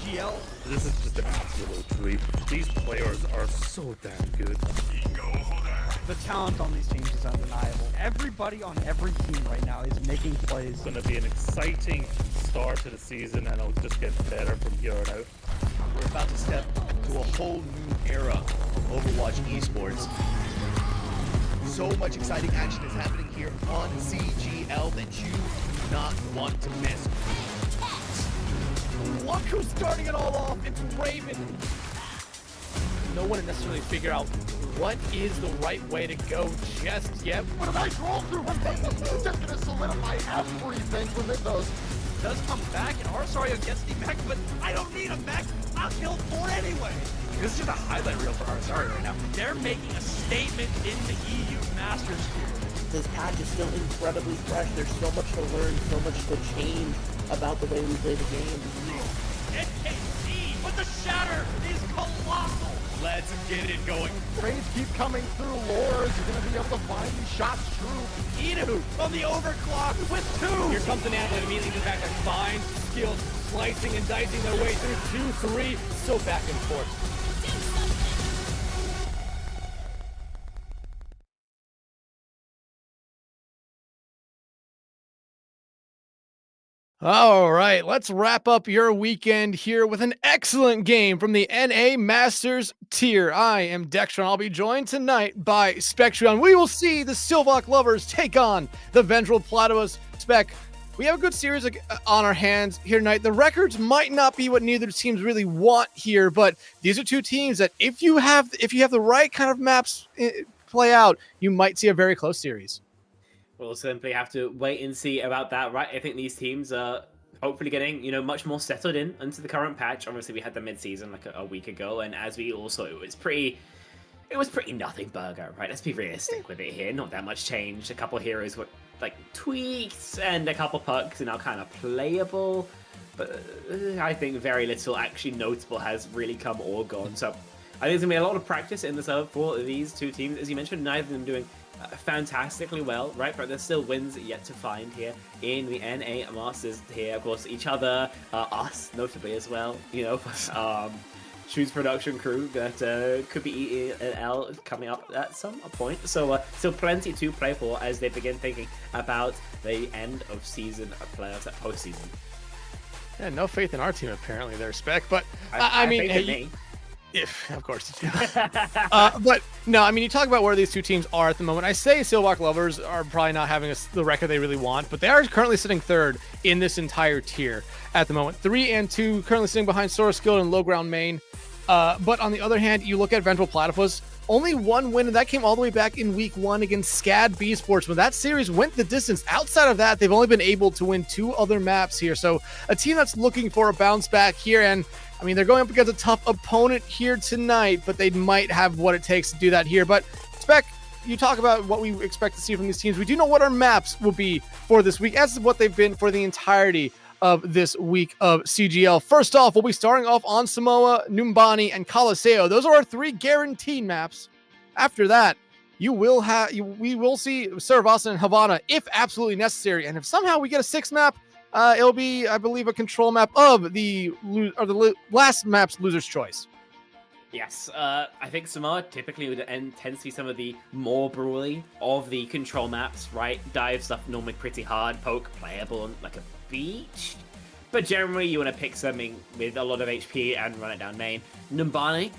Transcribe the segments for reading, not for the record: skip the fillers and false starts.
CGL. This is just an absolute treat. These players are so damn good. The talent on these teams is undeniable. Everybody on every team right now is making plays. It's going to be an exciting start to the season, and it'll just get better from here on out. We're about to step to a whole new era of Overwatch esports. So much exciting action is happening here on CGL that you do not want to miss. Look who's starting it all off. It's Raven. No one necessarily figure out what is the right way to go just yet. What a nice roll through one thing. It's just gonna solidify everything within those. Does come back, and Arsario gets the mech, but I don't need a mech. I'll kill 4 anyway. This is just a highlight reel for Arsario right now. They're making a statement in the EU Masters here. This patch is still incredibly fresh. There's so much to learn, so much to change about the way we play the game. NKC, but the shatter is colossal. Let's get it going. Trades keep coming through. Lores, you're gonna be able to find these shots true. Idu on the overclock with 2. Here comes an athlete immediately goes back to fine skills, slicing and dicing their way through 2-3, so back and forth. All right, let's wrap up your weekend here with an excellent game from the NA Masters tier. I am Dextron. I'll be joined tonight by Spectron. We will see the Silvoc lovers take on the Vengeful Platypus. Spec, we have a good series on our hands here tonight. The records might not be what neither teams really want here, but these are two teams that if you have the right kind of maps play out, you might see a very close series. We'll simply have to wait and see about that, right? I think these teams are hopefully getting, much more settled into the current patch. Obviously, we had the mid-season like a week ago, and as we also, it was pretty nothing burger, right? Let's be realistic with it here. Not that much change. A couple heroes were like tweaked, and a couple perks are now kind of playable. But I think very little actually notable has really come or gone. So I think there's gonna be a lot of practice in the server for these two teams. As you mentioned, neither of them doing fantastically well, right? But there's still wins yet to find here in the NA Masters here. Of course, each other, us notably as well, Shoes production crew that could be eating an L coming up at some point. So still plenty to play for as they begin thinking about the end of season playoffs at postseason. Yeah, no faith in our team apparently there, Spec, but I mean, hey, if of course but no, I mean, you talk about where these two teams are at the moment. I say Silvoc lovers are probably not having the record they really want, but they are currently sitting third in this entire tier at the moment. 3 and 2 currently sitting behind Source Guild and Low Ground Main. But on the other hand, you look at Vengeful Platypus, only 1 win, and that came all the way back in week 1 against SCAD B Sports. When that series went the distance, outside of that, they've only been able to win 2 other maps here. So a team that's looking for a bounce back here, and I mean, they're going up against a tough opponent here tonight, but they might have what it takes to do that here. But Spec, you talk about what we expect to see from these teams. We do know what our maps will be for this week, as what they've been for the entirety of this week of CGL. First off, we'll be starting off on Samoa, Numbani, and Colosseo. Those are our 3 guaranteed maps. After that, we will see Saravasa and Havana if absolutely necessary. And if somehow we get a 6th map, it'll be, I believe, a control map of the last map's loser's choice. Yes, I think Samoa typically tends to be some of the more brawly of the control maps, right? Dive stuff normally pretty hard, poke playable on like a beach. But generally you want to pick something with a lot of HP and run it down main. Numbani,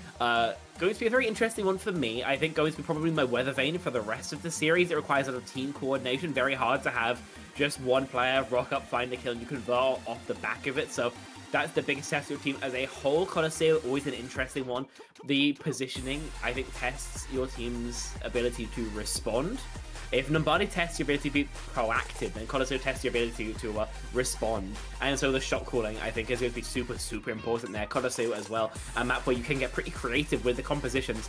going to be a very interesting one for me. I think going to be probably my weather vane for the rest of the series. It requires a lot of team coordination. Very hard to have just one player rock up, find the kill, and you convert off the back of it. So that's the biggest test of your team as a whole. Colosseo, always an interesting one. The positioning, I think, tests your team's ability to respond. If Numbani tests your ability to be proactive, then Colosseo tests your ability to respond. And so the shot calling, I think, is going to be super, super important there. Colosseo as well, a map where you can get pretty creative with the compositions.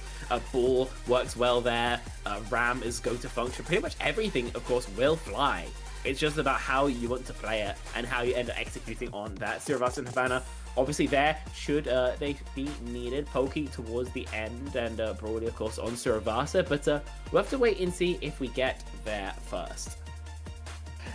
Ball works well there. Ram is going to function. Pretty much everything, of course, will fly. It's just about how you want to play it and how you end up executing on that. Siravas and Havana, obviously there, should they be needed. Pokey towards the end, and Broly, of course, on Siravasa. But we'll have to wait and see if we get there first.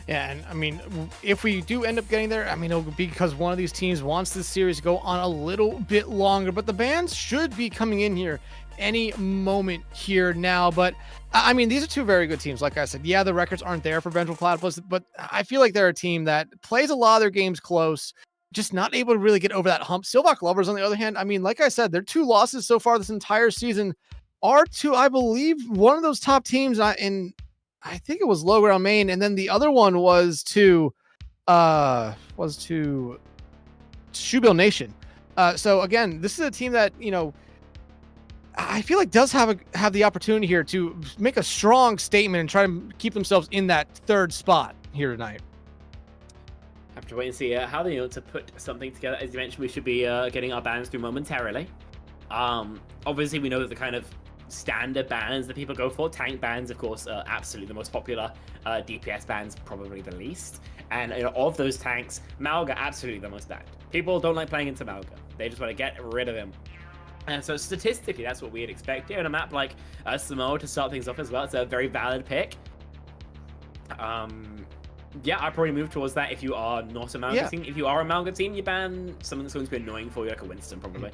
Yeah, and I mean, if we do end up getting there, I mean, it'll be because one of these teams wants this series to go on a little bit longer, but the bans should be coming in here any moment here now. But I mean, these are two very good teams. Like I said, yeah, the records aren't there for Vengeful Platypus, but I feel like they're a team that plays a lot of their games close, just not able to really get over that hump. Silvoc Lovers, on the other hand, I mean, like I said, their 2 losses so far this entire season are to, I believe, one of those top teams in, I think it was Low Ground Main, and then the other one was to Shoebill Nation. So again, this is a team that, you know, I feel like does have the opportunity here to make a strong statement and try to keep themselves in that 3rd spot here tonight. Have to wait and see how they to put something together. As you mentioned, we should be getting our bans through momentarily. Obviously, we know that the kind of standard bans that people go for, tank bans, of course, are absolutely the most popular. DPS bans, probably the least. And you know, of those tanks, Malga absolutely the most banned. People don't like playing into Malga. They just want to get rid of him. And so statistically, that's what we'd expect here on a map like Samoa to start things off as well. It's a very valid pick. Yeah, I'd probably move towards that if you are not a Malga team. If you are a Malga team, you ban something that's going to be annoying for you, like a Winston, probably.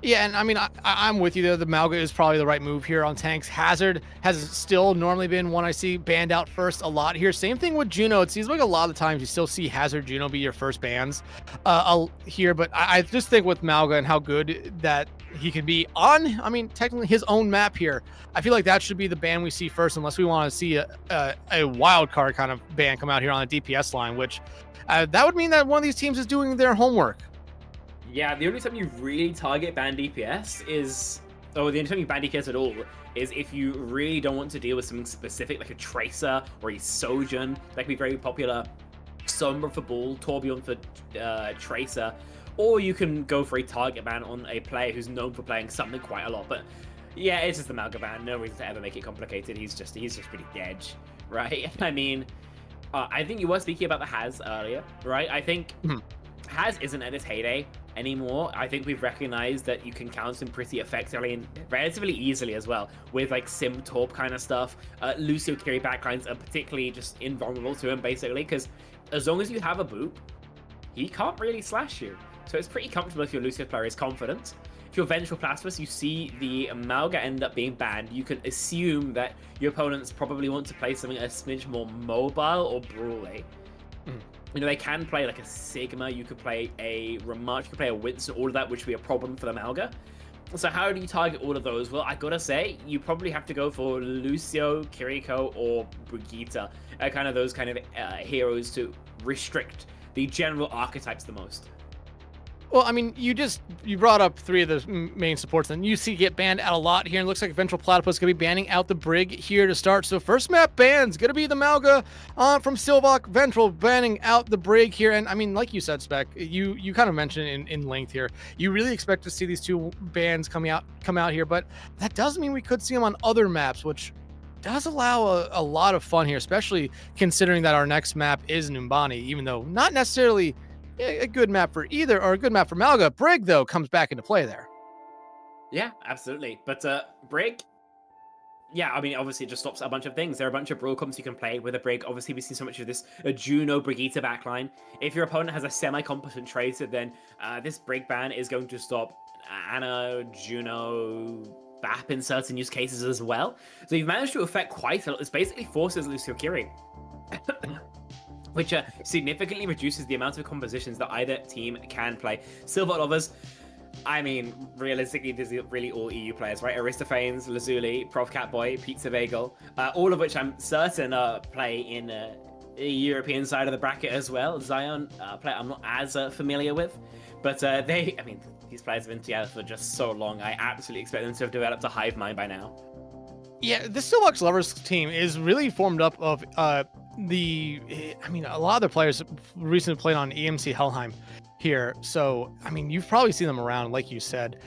Yeah, and I mean, I'm with you there. The Malga is probably the right move here on tanks. Hazard has still normally been one I see banned out first a lot here. Same thing with Juno. It seems like a lot of the times you still see Hazard, Juno be your first bans here. But I just think with Malga and how good that he can be on, I mean, technically his own map here, I feel like that should be the ban we see first, unless we want to see a wild card kind of ban come out here on the DPS line, which that would mean that one of these teams is doing their homework. Yeah, the only time you really target ban DPS is, or the only time you ban DPS at all, is if you really don't want to deal with something specific, like a Tracer or a Sojourn. That can be very popular. Sombra for Bull, Torbjorn for Tracer. Or you can go for a target ban on a player who's known for playing something quite a lot. But yeah, it's just the Malga ban. No reason to ever make it complicated. He's just pretty dead, right? I mean, I think you were speaking about the Haz earlier, right? I think Haz isn't at its heyday anymore. I think we've recognized that you can counter him pretty effectively and relatively easily as well with like Sim Torp kind of stuff. Lucio Kiri backlines are particularly just invulnerable to him basically, because as long as you have a boop, he can't really slash you. So it's pretty comfortable if your Lucio player is confident. If you're Vengeful Platypus, you see the Malga end up being banned, you can assume that your opponents probably want to play something a smidge more mobile or brawly. You know, they can play like a Sigma, you could play a Remarch, you could play a Winston, all of that, which would be a problem for the Malga. So how do you target all of those? Well, I gotta say, you probably have to go for Lucio, Kiriko, or Brigitte. Kind of those kind of heroes to restrict the general archetypes the most. Well, I mean, you brought up 3 of the main supports, and you see get banned out a lot here. And it looks like Vengeful Platypus is going to be banning out the Brig here to start. So first map bans going to be the Malga from Silvoc. Vengeful banning out the Brig here. And I mean, like you said, Spec, you kind of mentioned in length here. You really expect to see these 2 bans come out here, but that does mean we could see them on other maps, which does allow a lot of fun here, especially considering that our next map is Numbani, even though not necessarily a good map for either, or a good map for Malga. Brig, though, comes back into play there. Yeah, absolutely. But Brig, yeah, I mean, obviously it just stops a bunch of things. There are a bunch of brawl comps you can play with a Brig. Obviously, we've seen so much of this Juno Brigitte backline. If your opponent has a semi-competent Tracer, then this Brig ban is going to stop Ana, Juno, BAP in certain use cases as well. So you've managed to affect quite a lot. This basically forces Lucio Kiri, which significantly reduces the amount of compositions that either team can play. Silvoc Lovers, I mean, realistically, this is really all EU players, right? Aristophanes, Lazuli, Prof Catboy, Pizza Bagel, all of which I'm certain play in the European side of the bracket as well. Zion, player I'm not as familiar with, but these players have been together for just so long. I absolutely expect them to have developed a hive mind by now. Yeah, this Silvoc Lovers team is really formed up of a lot of their players recently played on EMC Helheim here. So, I mean, you've probably seen them around, like you said.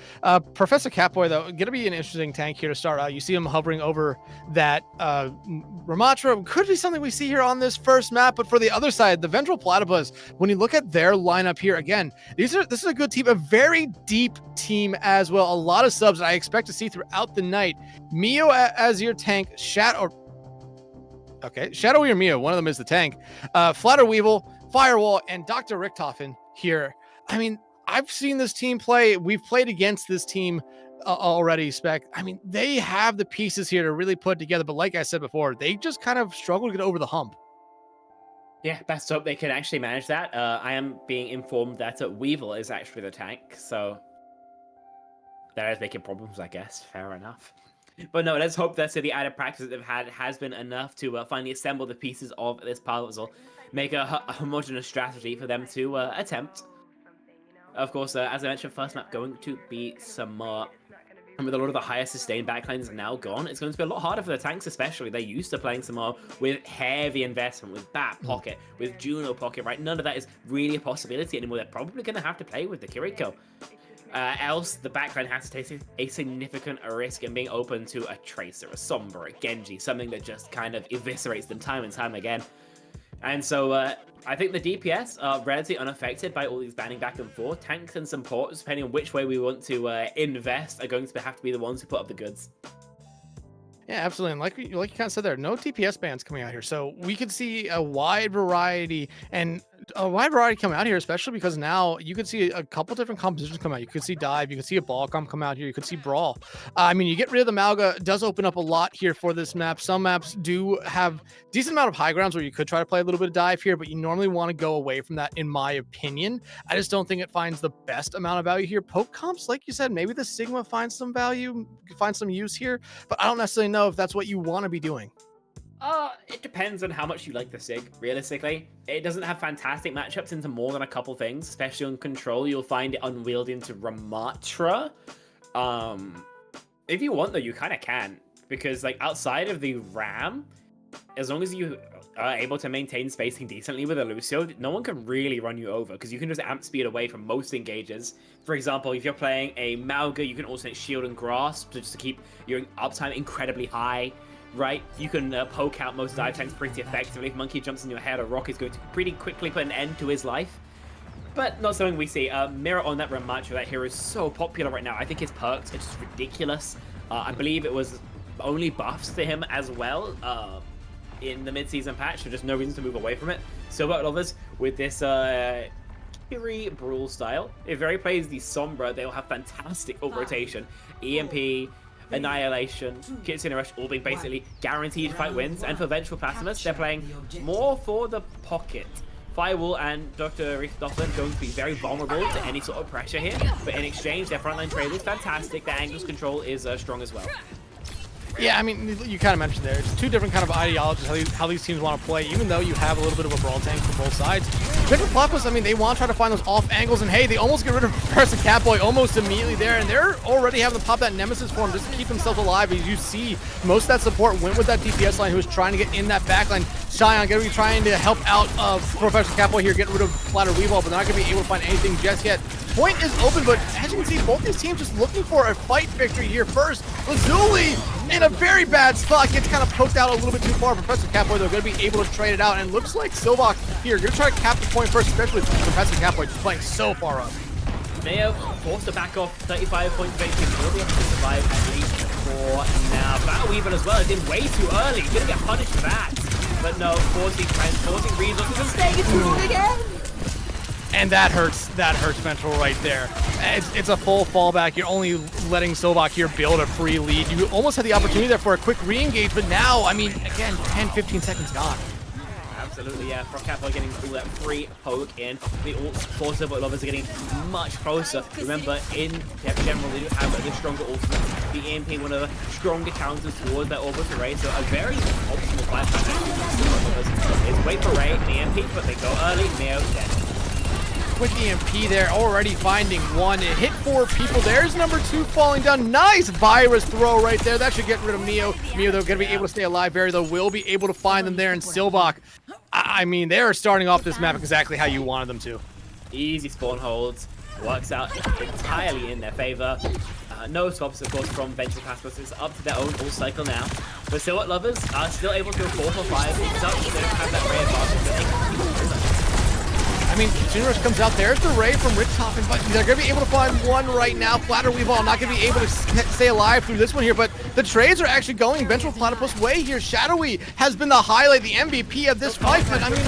Professor Catboy, though, going to be an interesting tank here to start out. You see him hovering over that Ramatra. Could be something we see here on this first map, but for the other side, the Vengeful Platypus, when you look at their lineup here, again, this is a good team, a very deep team as well. A lot of subs that I expect to see throughout the night. Mio as your tank, Okay, Shadowy or Mio, one of them is the tank. Flatter Weevil, Firewall, and Dr. Richthofen here. I mean, I've seen this team play. We've played against this team already, Spec. I mean, they have the pieces here to really put together, but like I said before, they just kind of struggle to get over the hump. Yeah, best hope they can actually manage that. I am being informed that Weevil is actually the tank, so that is making problems, I guess. Fair enough. But no, let's hope that the added practice that they've had has been enough to finally assemble the pieces of this puzzle, make a homogeneous strategy for them to attempt. Of course, as I mentioned, first map going to be Samar. And with a lot of the higher sustained backlines now gone, it's going to be a lot harder for the tanks especially. They're used to playing Samar with heavy investment, with Bat Pocket, with Juno Pocket, right? None of that is really a possibility anymore. They're probably going to have to play with the Kiriko. Else, the backline has to take a significant risk in being open to a Tracer, a Sombra, a Genji, something that just kind of eviscerates them time and time again. And so I think the DPS are relatively unaffected by all these banning back and forth. Tanks and supports, depending on which way we want to invest, are going to have to be the ones who put up the goods. Yeah, absolutely. And like you kind of said there, no TPS bans coming out here. So we could see a wide variety coming out here, especially because now you could see a couple different compositions come out. You could see Dive, you could see a Ball come out here, you could see Brawl. I mean, you get rid of the Malga, it does open up a lot here for this map. Some maps do have decent amount of high grounds where you could try to play a little bit of Dive here, but you normally want to go away from that, in my opinion. I just don't think it finds the best amount of value here. Poke comps, like you said, maybe the Sigma finds some value, finds some use here, but I don't necessarily know if that's what you want to be doing. It depends on how much you like the Sig, realistically. It doesn't have fantastic matchups into more than a couple things, especially on Control. You'll find it unwieldy into Ramatra. If you want, though, you kind of can, because, like, outside of the Ram, as long as you are able to maintain spacing decently with a Lucio, no one can really run you over, because you can just amp speed away from most engages. For example, if you're playing a Malga, you can alternate Shield and Grasp just to keep your uptime incredibly high. Right, you can poke out most dive tanks pretty effectively. If Monkey jumps in your head, a Rock is going to pretty quickly put an end to his life. But not something we see. Mirror on that Ramacho, that hero is so popular right now. I think his perks are just ridiculous. I believe it was only buffs to him as well in the mid-season patch, so just no reason to move away from it. Silvoc lovers with this Kiri Brawl style. If Very plays the Sombra, they'll have fantastic ult rotation. EMP, Annihilation, Kitsune Rush, all being basically guaranteed fight wins. And for Vengeful Platypus, they're playing more for the pocket. Firewall and Dr. Richthofen going to be very vulnerable to any sort of pressure here, but in exchange, their frontline trade is fantastic. Their angles control is strong as well. Yeah, I mean, you kind of mentioned there, it's two different kind of ideologies, how these teams want to play, even though you have a little bit of a brawl tank from both sides. Vengeful Platypus, I mean, they want to try to find those off angles, and hey, they almost get rid of Professor Catboy almost immediately there, and they're already having to pop that Nemesis for him just to keep themselves alive. As you see, most of that support went with that DPS line who was trying to get in that backline. Xion going to be trying to help out Professor Catboy here, get rid of Flatter Weevil, but they're not going to be able to find anything just yet. Point is open, but as you can see, both these teams just looking for a fight victory here first. Lazuli in a very bad spot, gets kind of poked out a little bit too far. Professor Catboy, they're going to be able to trade it out, and it looks like Silvoc here going to try to cap the point first, especially with Professor Catboy just playing so far up. Mayo forced to back off 35 points of HP. Will be able to survive at least for now. Battle Weevil as well, it did way too early. Gonna get punished for that. But no, forcing resources and staying in too long again. And that hurts Vengeful right there. It's a full fallback. You're only letting Silvoc here build a free lead. You almost had the opportunity there for a quick re-engage, but now, I mean, again, 10, 15 seconds gone. Absolutely, yeah. From Catboy getting all that free poke in. The ults for Silvoc lovers are getting much closer. Remember, in general, they do have the stronger ultimate. The EMP, one of the stronger counters towards that orbital Ray, so a very optimal fight actually. It's wait for Ray and the EMP, but they go early. Neo dead. With EMP there, already finding one. It hit 4 people. There's number 2 falling down. Nice virus throw right there. That should get rid of Mio. Mio, though, going to be able to stay alive. Barry, though, will be able to find them there. And Silvoc, I mean, they're starting off this map exactly how you wanted them to. Easy spawn holds. Works out entirely in their favor. No swaps, of course, from Vengeful Platypus. It's up to their own all cycle now. But Silvoc lovers are still able to go 4 for 5. It's up, they don't have that rare advantage that they can keep. I mean, Rush comes out. There's the Ray from Richtofen, but they're going to be able to find one right now. Flatter Weavile not going to be able to stay alive through this one here, but the trades are actually going Vengeful Platypus way here. Shadowy has been the highlight, the MVP of this fight, but I mean,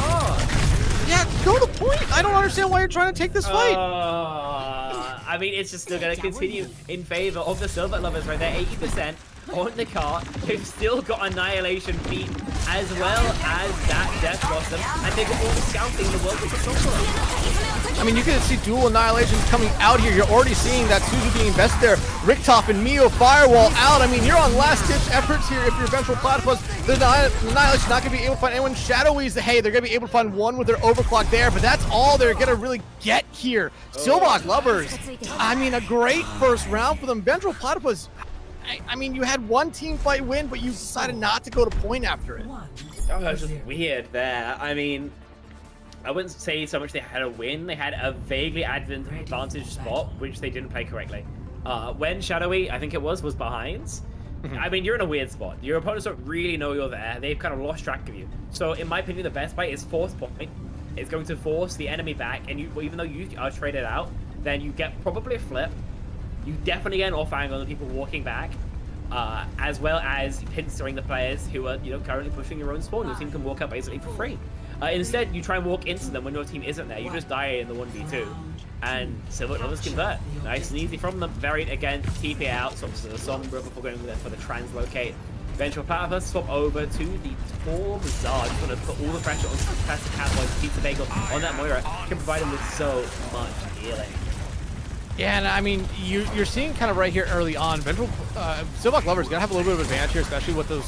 yeah, go to point. I don't understand why you're trying to take this fight. I mean, it's just still going to continue in favor of the Silvoc lovers right there. 80% on the cart. They've still got Annihilation beat as well as that Death Blossom, and they've got all the scouting in the world with the Silvoc. I mean, you can see dual Annihilations coming out here. You're already seeing that Suzu being invested there. Richtofen, Mio, Firewall out. I mean, you're on last-ditch efforts here if you're Vengeful Platypus. The Annihilation not going to be able to find anyone. Shadowy's, hey, they're going to be able to find one with their overclock there, but that's all they're going to really get here. Silvoc lovers, I mean, a great first round for them. Vengeful Platypus, I mean, you had one team fight win, but you decided not to go to point after it. Oh, that's just weird there. I mean, I wouldn't say so much they had a win. They had a vaguely advantage spot, which they didn't play correctly. When Shadowy, I think it was behind. I mean, you're in a weird spot. Your opponents don't really know you're there. They've kind of lost track of you. So, in my opinion, the best fight is force point. It's going to force the enemy back, and you, even though you are traded out, then you get probably a flip. You definitely get an off angle on the people walking back, as well as pinstering the players who are, currently pushing your own spawn. Your team can walk up basically for free. Instead, you try and walk into them when your team isn't there. You just die in the 1v2, and Silvoc lovers convert. Nice and easy from them. Varied again, TP out, swaps to the Sombra before going there for the translocate. Vengeful Platypus swap over to the Tor Bazaar. Just going to put all the pressure on Professor Catboy, Pizza Bagel on that Moira. Can provide him with so much healing. Yeah, and I mean, you're seeing kind of right here early on, Silvoc lovers gonna have a little bit of advantage here, especially with those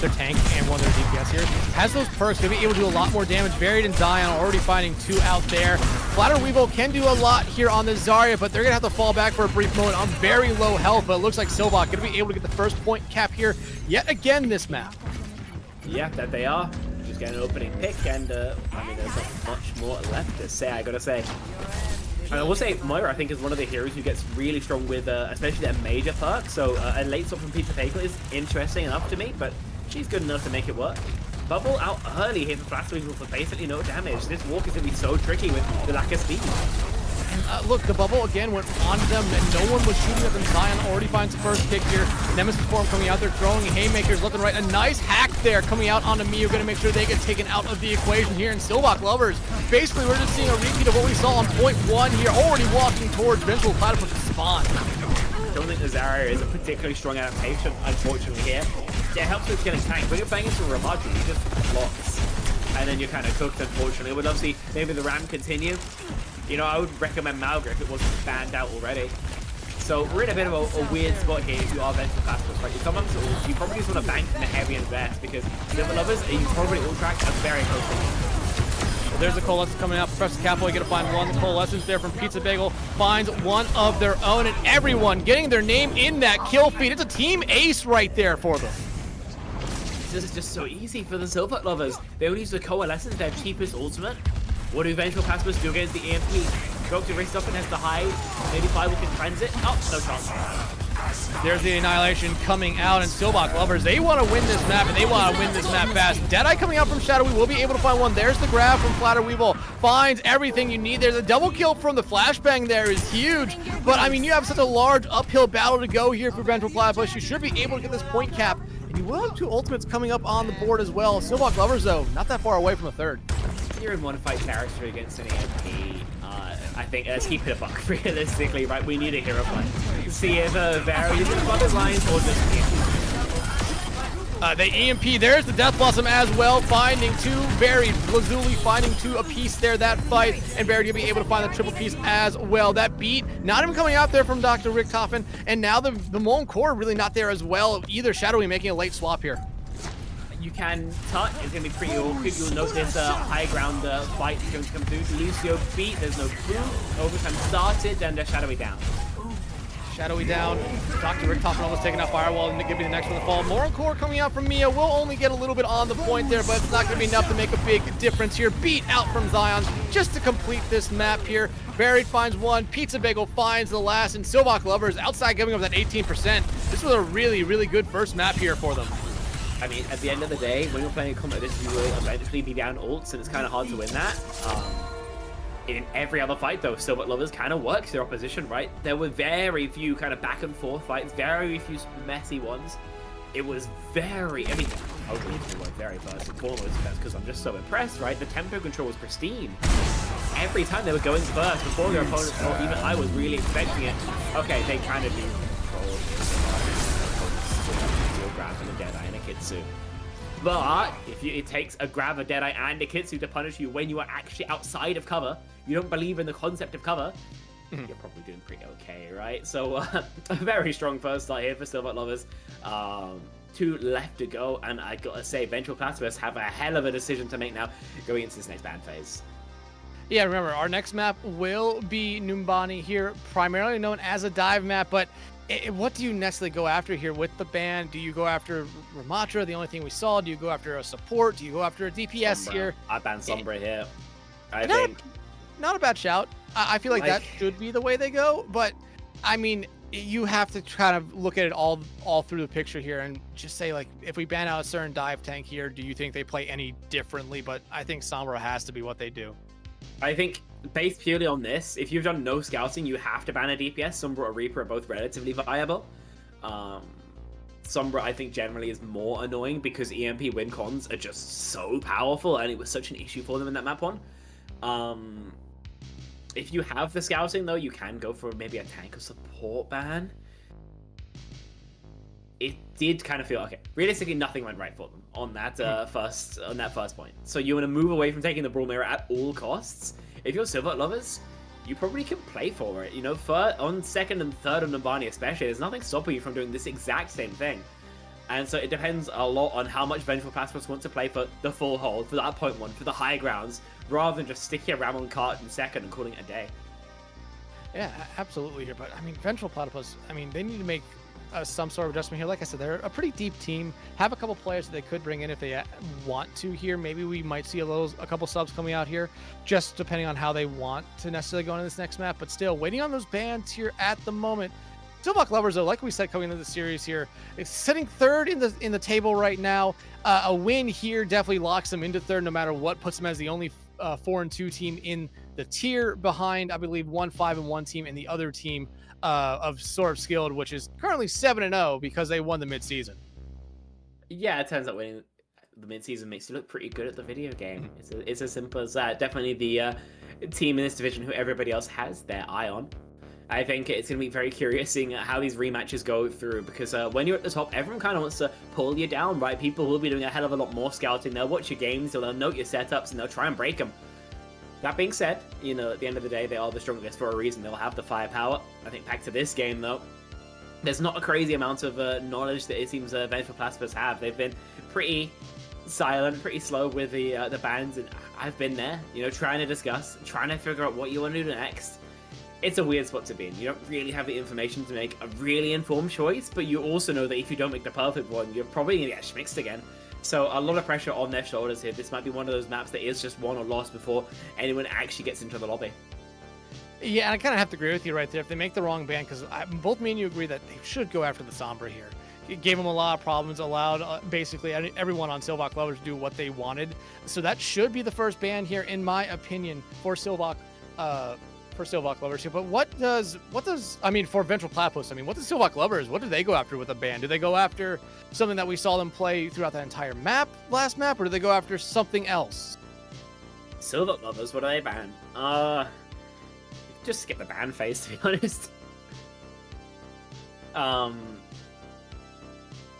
their tank and one of their DPS here. Has those perks, gonna be able to do a lot more damage. Varied and Zion already finding two out there. Flatter Weevil can do a lot here on the Zarya, but they're gonna have to fall back for a brief moment on very low health. But it looks like Silvoc gonna be able to get the first point cap here yet again this map. Yeah, that they are. Just get an opening pick, and I mean, there's not much more left to say. I gotta say. And I will say, Moira, I think, is one of the heroes who gets really strong with, especially their major perk. So a late swap from Pizza Bagel is interesting enough to me, but she's good enough to make it work. Bubble out early here for Flash Weevil for basically no damage. This walk is going to be so tricky with the lack of speed. Look, the bubble again went onto them, and no one was shooting at them. Zion already finds the first pick here. Nemesis form coming out there, throwing haymakers left and right. A nice hack there coming out onto Mio, going to make sure they get taken out of the equation here. And Silvoc lovers, basically, we're just seeing a repeat of what we saw on point one here, already walking towards Vengeful Platypus' spawn. I don't think the Zarya is a particularly strong adaptation, unfortunately, here. Yeah, it helps with getting tanked. When you're playing into Ramadu, you just blocks. And then you're kind of cooked, unfortunately. We'd love to see maybe the Ram continue. I would recommend Malga if it wasn't banned out already. So we're in a bit of a weird spot here if you are Vengeful Platypus, right? You come up to ult, you probably just want to bank the heavy invest because Silvoc lovers, you probably ult track are very close to you. Well, there's the Coalescence coming out. Professor Catboy gonna find one. The Coalescence there from Pizza Bagel finds one of their own, and everyone getting their name in that kill feed. It's a team ace right there for them. This is just so easy for the Silvoc lovers. They only use the Coalescence, their cheapest ultimate. What do Vengeful Platypus do against the EMP? Go up to Richtofen, has to hide. Maybe Firewall can transit. Oh, no chance. There's the Annihilation coming out, and Silvoc lovers, they want to win this map, and they want to win this map fast. Deadeye coming out from Shadowy will be able to find one. There's the grab from Flatter Weevil. Finds everything you need there. The double kill from the flashbang there is huge. But, I mean, you have such a large uphill battle to go here for Vengeful Platypus. You should be able to get this point cap. And you will have two ultimates coming up on the board as well. Silvoc lovers, though, not that far away from a third. You're in one fight character against an EMP. I think let's keep it a buck realistically, right? We need a hero play. See if Vary is in the bucket lines or just the EMP, there's the Death Blossom as well, finding two. Varied, Lazuli finding two apiece there that fight, and Varied gonna be able to find the triple piece as well. That beat, not even coming out there from Dr. Richtofen, and now the Molten Core really not there as well. Either Shadowy making a late swap here. You can touch, it's going to be pretty awkward. You'll notice high ground fight is going to come through. Lucio beat, there's no boom. Overtime started, and Shadowy down. Shadowy down. Dr. Richtofen almost taking out Firewall, and gonna be the next one to fall. Moral Core coming out from Mia will only get a little bit on the point there, but it's not going to be enough to make a big difference here. Beat out from Zion just to complete this map here. Varied finds one, Pizza Bagel finds the last, and Silvoc lovers outside giving up that 18%. This was a really, really good first map here for them. I mean, at the end of the day, when you're playing a comp like this, you will eventually be down ults, and it's kind of hard to win that. In every other fight, though, Silvoc lovers kind of works their opposition, right? There were very few kind of back and forth fights, very few messy ones. It was very, I mean, I'll go into the word very first and foremost, that's because I'm just so impressed, right? The tempo control was pristine. Every time they were going first before their opponents, or even I was really expecting it. Okay, they kind of do control this. Grab and a Deadeye and a Kitsu. But if it takes a grab, a Deadeye, and a Kitsu to punish you when you are actually outside of cover, you don't believe in the concept of cover, you're probably doing pretty okay, right? So a very strong first start here for Silvoc lovers. 2 left to go, and I gotta say, Vengeful Platypus have a hell of a decision to make now going into this next ban phase. Yeah, remember, our next map will be Numbani here, primarily known as a dive map, but what do you necessarily go after here with the ban? Do you go after Ramatra, the only thing we saw? Do you go after a support? Do you go after a DPS Sombra. here? I ban Sombra here. I think not a bad shout. I feel like that should be the way they go, but I mean, you have to kind of look at it all through the picture here and just say, like, if we ban out a certain dive tank here, do you think they play any differently? But I think Sombra has to be what they do. I think based purely on this, if you've done no scouting, you have to ban a DPS. Sombra or Reaper are both relatively viable. Sombra, I think, generally is more annoying because EMP win cons are just so powerful, and it was such an issue for them in that map one. If you have the scouting, though, you can go for maybe a tank or support ban. It did kind of feel okay. Realistically, nothing went right for them on that first point. So you want to move away from taking the Brawl Mirror at all costs. If you're Silvoc lovers, you probably can play for it. You know, on second and third on Numbani especially, there's nothing stopping you from doing this exact same thing. And so it depends a lot on how much Vengeful Platypus want to play for the full hold, for that point 1, for the high grounds, rather than just sticking a Ram on cart in second and calling it a day. Yeah, absolutely here. But I mean, Vengeful Platypus, I mean, they need to make some sort of adjustment here. Like I said, they're a pretty deep team. Have a couple players that they could bring in if they want to here. Maybe we might see a couple subs coming out here, just depending on how they want to necessarily go into this next map. But still, waiting on those bans here at the moment. Silvoc lovers, though, like we said coming into the series here, it's sitting third in the table right now. A win here definitely locks them into third, no matter what. Puts them as the only 4-2 team in the tier, behind, I believe, 1-5-1 team and the other team of Sword of Skilled, which is currently 7-0 because they won the mid-season. Yeah, it turns out winning the mid-season makes you look pretty good at the video game. It's as simple as that. Definitely the team in this division who everybody else has their eye on. I think it's going to be very curious seeing how these rematches go through, because when you're at the top, everyone kind of wants to pull you down, right? People will be doing a hell of a lot more scouting. They'll watch your games, they'll note your setups, and they'll try and break them. That being said, you know, at the end of the day, they are the strongest for a reason. They'll have the firepower. I think back to this game, though, there's not a crazy amount of knowledge that it seems Vengeful Platypus have. They've been pretty silent, pretty slow with the bans, and I've been there, you know, trying to discuss, trying to figure out what you want to do next. It's a weird spot to be in. You don't really have the information to make a really informed choice, but you also know that if you don't make the perfect one, you're probably going to get schmixed again. So a lot of pressure on their shoulders here. This might be one of those maps that is just won or lost before anyone actually gets into the lobby. Yeah, and I kind of have to agree with you right there. If they make the wrong ban, because both me and you agree that they should go after the Sombra here. It gave them a lot of problems, allowed basically everyone on Silvoc lovers to do what they wanted. So that should be the first ban here, in my opinion, for Silvoc lovers here. But what does I mean, for Vengeful Platypus, I mean, what does Silvoc lovers, what do they go after with a ban? Do they go after something that we saw them play throughout that entire last map, or do they go after something else? Silvoc lovers, what do they ban? Just skip the ban phase, to be honest.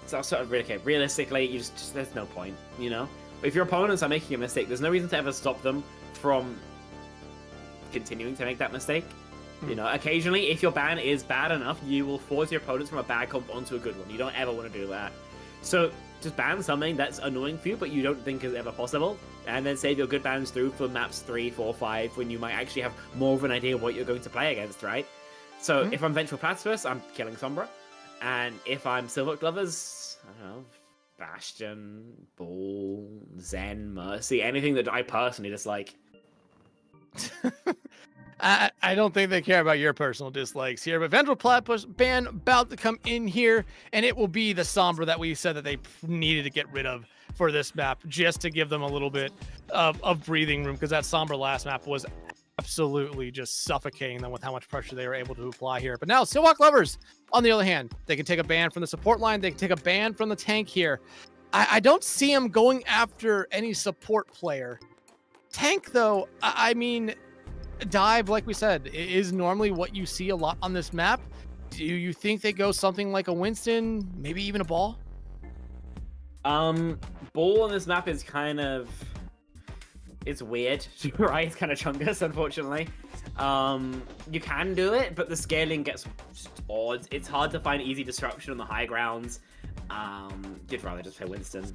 So sort of really, okay, realistically, you just there's no point, you know? If your opponents are making a mistake, there's no reason to ever stop them from continuing to make that mistake. You know, occasionally, if your ban is bad enough, you will force your opponents from a bad comp onto a good one. You don't ever want to do that. So just ban something that's annoying for you, but you don't think is ever possible, and then save your good bans through for maps 3, 4, 5, when you might actually have more of an idea of what you're going to play against, right? So if I'm Vengeful Platypus, I'm killing Sombra, and if I'm Silvoc lovers, I don't know, Bastion, Ball, Zen, Mercy, anything that I personally dislike. I don't think they care about your personal dislikes here, but Vengeful Platypus ban about to come in here, and it will be the Sombra that we said that they needed to get rid of for this map, just to give them a little bit of breathing room, because that Sombra last map was absolutely just suffocating them with how much pressure they were able to apply here. But now Silvoc Lovers, on the other hand, they can take a ban from the support line. They can take a ban from the tank here. I don't see them going after any support player. Tank, though, I mean, dive, like we said, is normally what you see a lot on this map. Do you think they go something like a Winston, maybe even a Ball? Ball on this map is kind of... It's weird, right? It's kind of chungus, unfortunately. You can do it, but the scaling gets just odd. It's hard to find easy disruption on the high grounds. You'd rather just play Winston.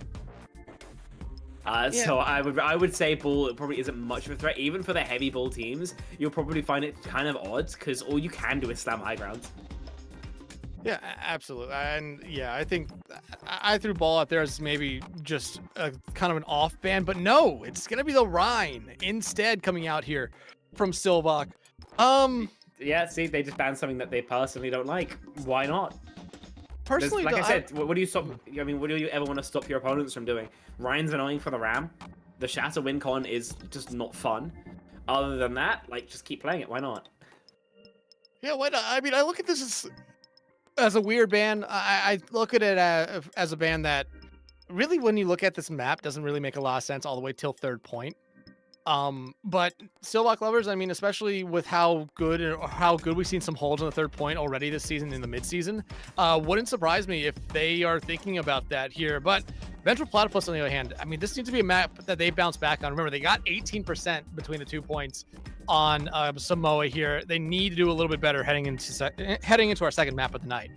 So I would say Ball probably isn't much of a threat. Even for the heavy Ball teams, you'll probably find it kind of odd, because all you can do is slam high grounds. Yeah, absolutely. And yeah, I think I threw Ball out there as maybe just a kind of an off ban, but no, it's going to be the Rhine instead coming out here from Silvoc. Yeah, see, they just banned something that they personally don't like. Why not? Personally, like I said, what do you stop? I mean, what do you ever want to stop your opponents from doing? Rhine's annoying for the Ram. The Shatter win con is just not fun. Other than that, like, just keep playing it. Why not? Yeah, why not? I mean, I look at this as a weird ban. I look at it as a ban that really, when you look at this map, doesn't really make a lot of sense all the way till third point. But Silvoc Lovers, I mean, especially with how good we've seen some holds on the third point already this season in the mid-season, wouldn't surprise me if they are thinking about that here. But Vengeful Platypus, on the other hand, I mean, this seems to be a map that they bounce back on. Remember, they got 18% between the 2 points on Samoa here. They need to do a little bit better heading into our second map of the night.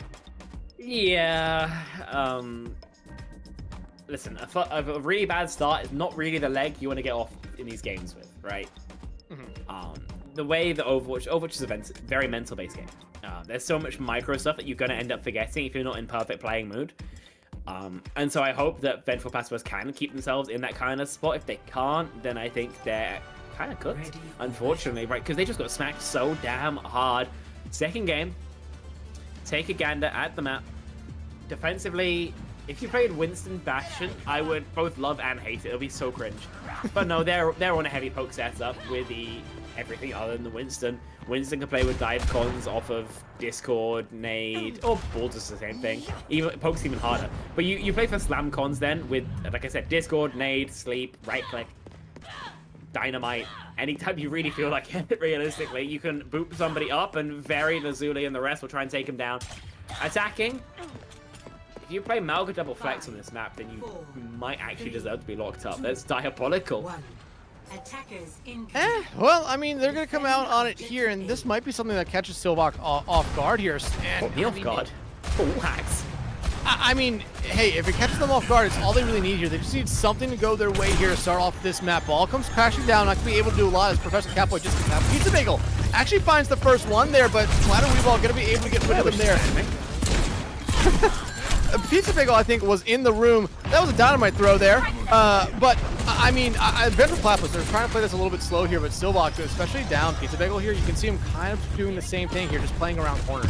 Yeah. Listen, a really bad start is not really the leg you want to get off in these games with, right? Mm-hmm. The way that Overwatch is a very mental-based game. There's so much micro stuff that you're going to end up forgetting if you're not in perfect playing mood. And so I hope that Vengeful Platypus can keep themselves in that kind of spot. If they can't, then I think they're kind of cooked, unfortunately, right? Because they just got smacked so damn hard. Second game, take a gander at the map. Defensively, if you played Winston Bastion, I would both love and hate it. It'll be so cringe. But no, they're on a heavy poke setup with everything other than the Winston. Winston can play with dive cons off of Discord, Nade, or Ball, just the same thing. Poke's even harder. But you play for slam cons then with, like I said, Discord, Nade, Sleep, right click, Dynamite. Anytime you really feel like it, realistically, you can boop somebody up and Very, Lazuli, and the rest will try and take him down. Attacking. If you play Malga double flex on this map, then you might actually deserve to be locked up. That's diabolical. Well, I mean, they're going to come out on it here, and this might be something that catches Silvoc off guard here. And, off guard? Full hacks. I mean, hey, if it catches them off guard, it's all they really need here. They just need something to go their way here to start off this map. Ball comes crashing down, not going to be able to do a lot as Professor Catboy just gets out. Pizza Bagel actually finds the first one there, but Flatter Weeball going to be able to get rid of him there. Pizza Bagel, I think, was in the room. That was a dynamite throw there. But, I mean, Vengeful Platypus, they're trying to play this a little bit slow here, but Silvoc, especially down Pizza Bagel here, you can see him kind of doing the same thing here, just playing around corners.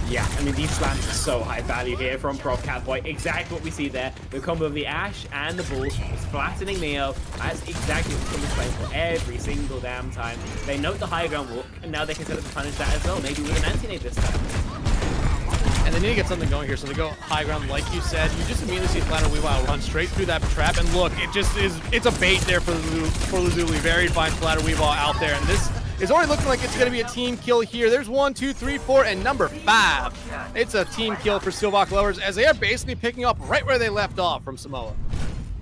Yeah, I mean, these slams are so high value here from Prof Catboy. Exactly what we see there. The combo of the Ashe and the Bull is flattening Neo. That's exactly what someone's playing for every single damn time. They note the high ground walk, and now they can set up to punish that as well. Maybe with an anti-nade this time. And they need to get something going here, so they go high ground, like you said. You just immediately see Flatter Weeball run straight through that trap, and look, it just is, it's a bait there for Lazuli. Very fine Flatter Weeball out there, and this is already looking like it's going to be a team kill here. There's 1, 2, 3, 4, and number 5. It's a team kill for Silvoc Lovers, as they are basically picking up right where they left off from Samoa.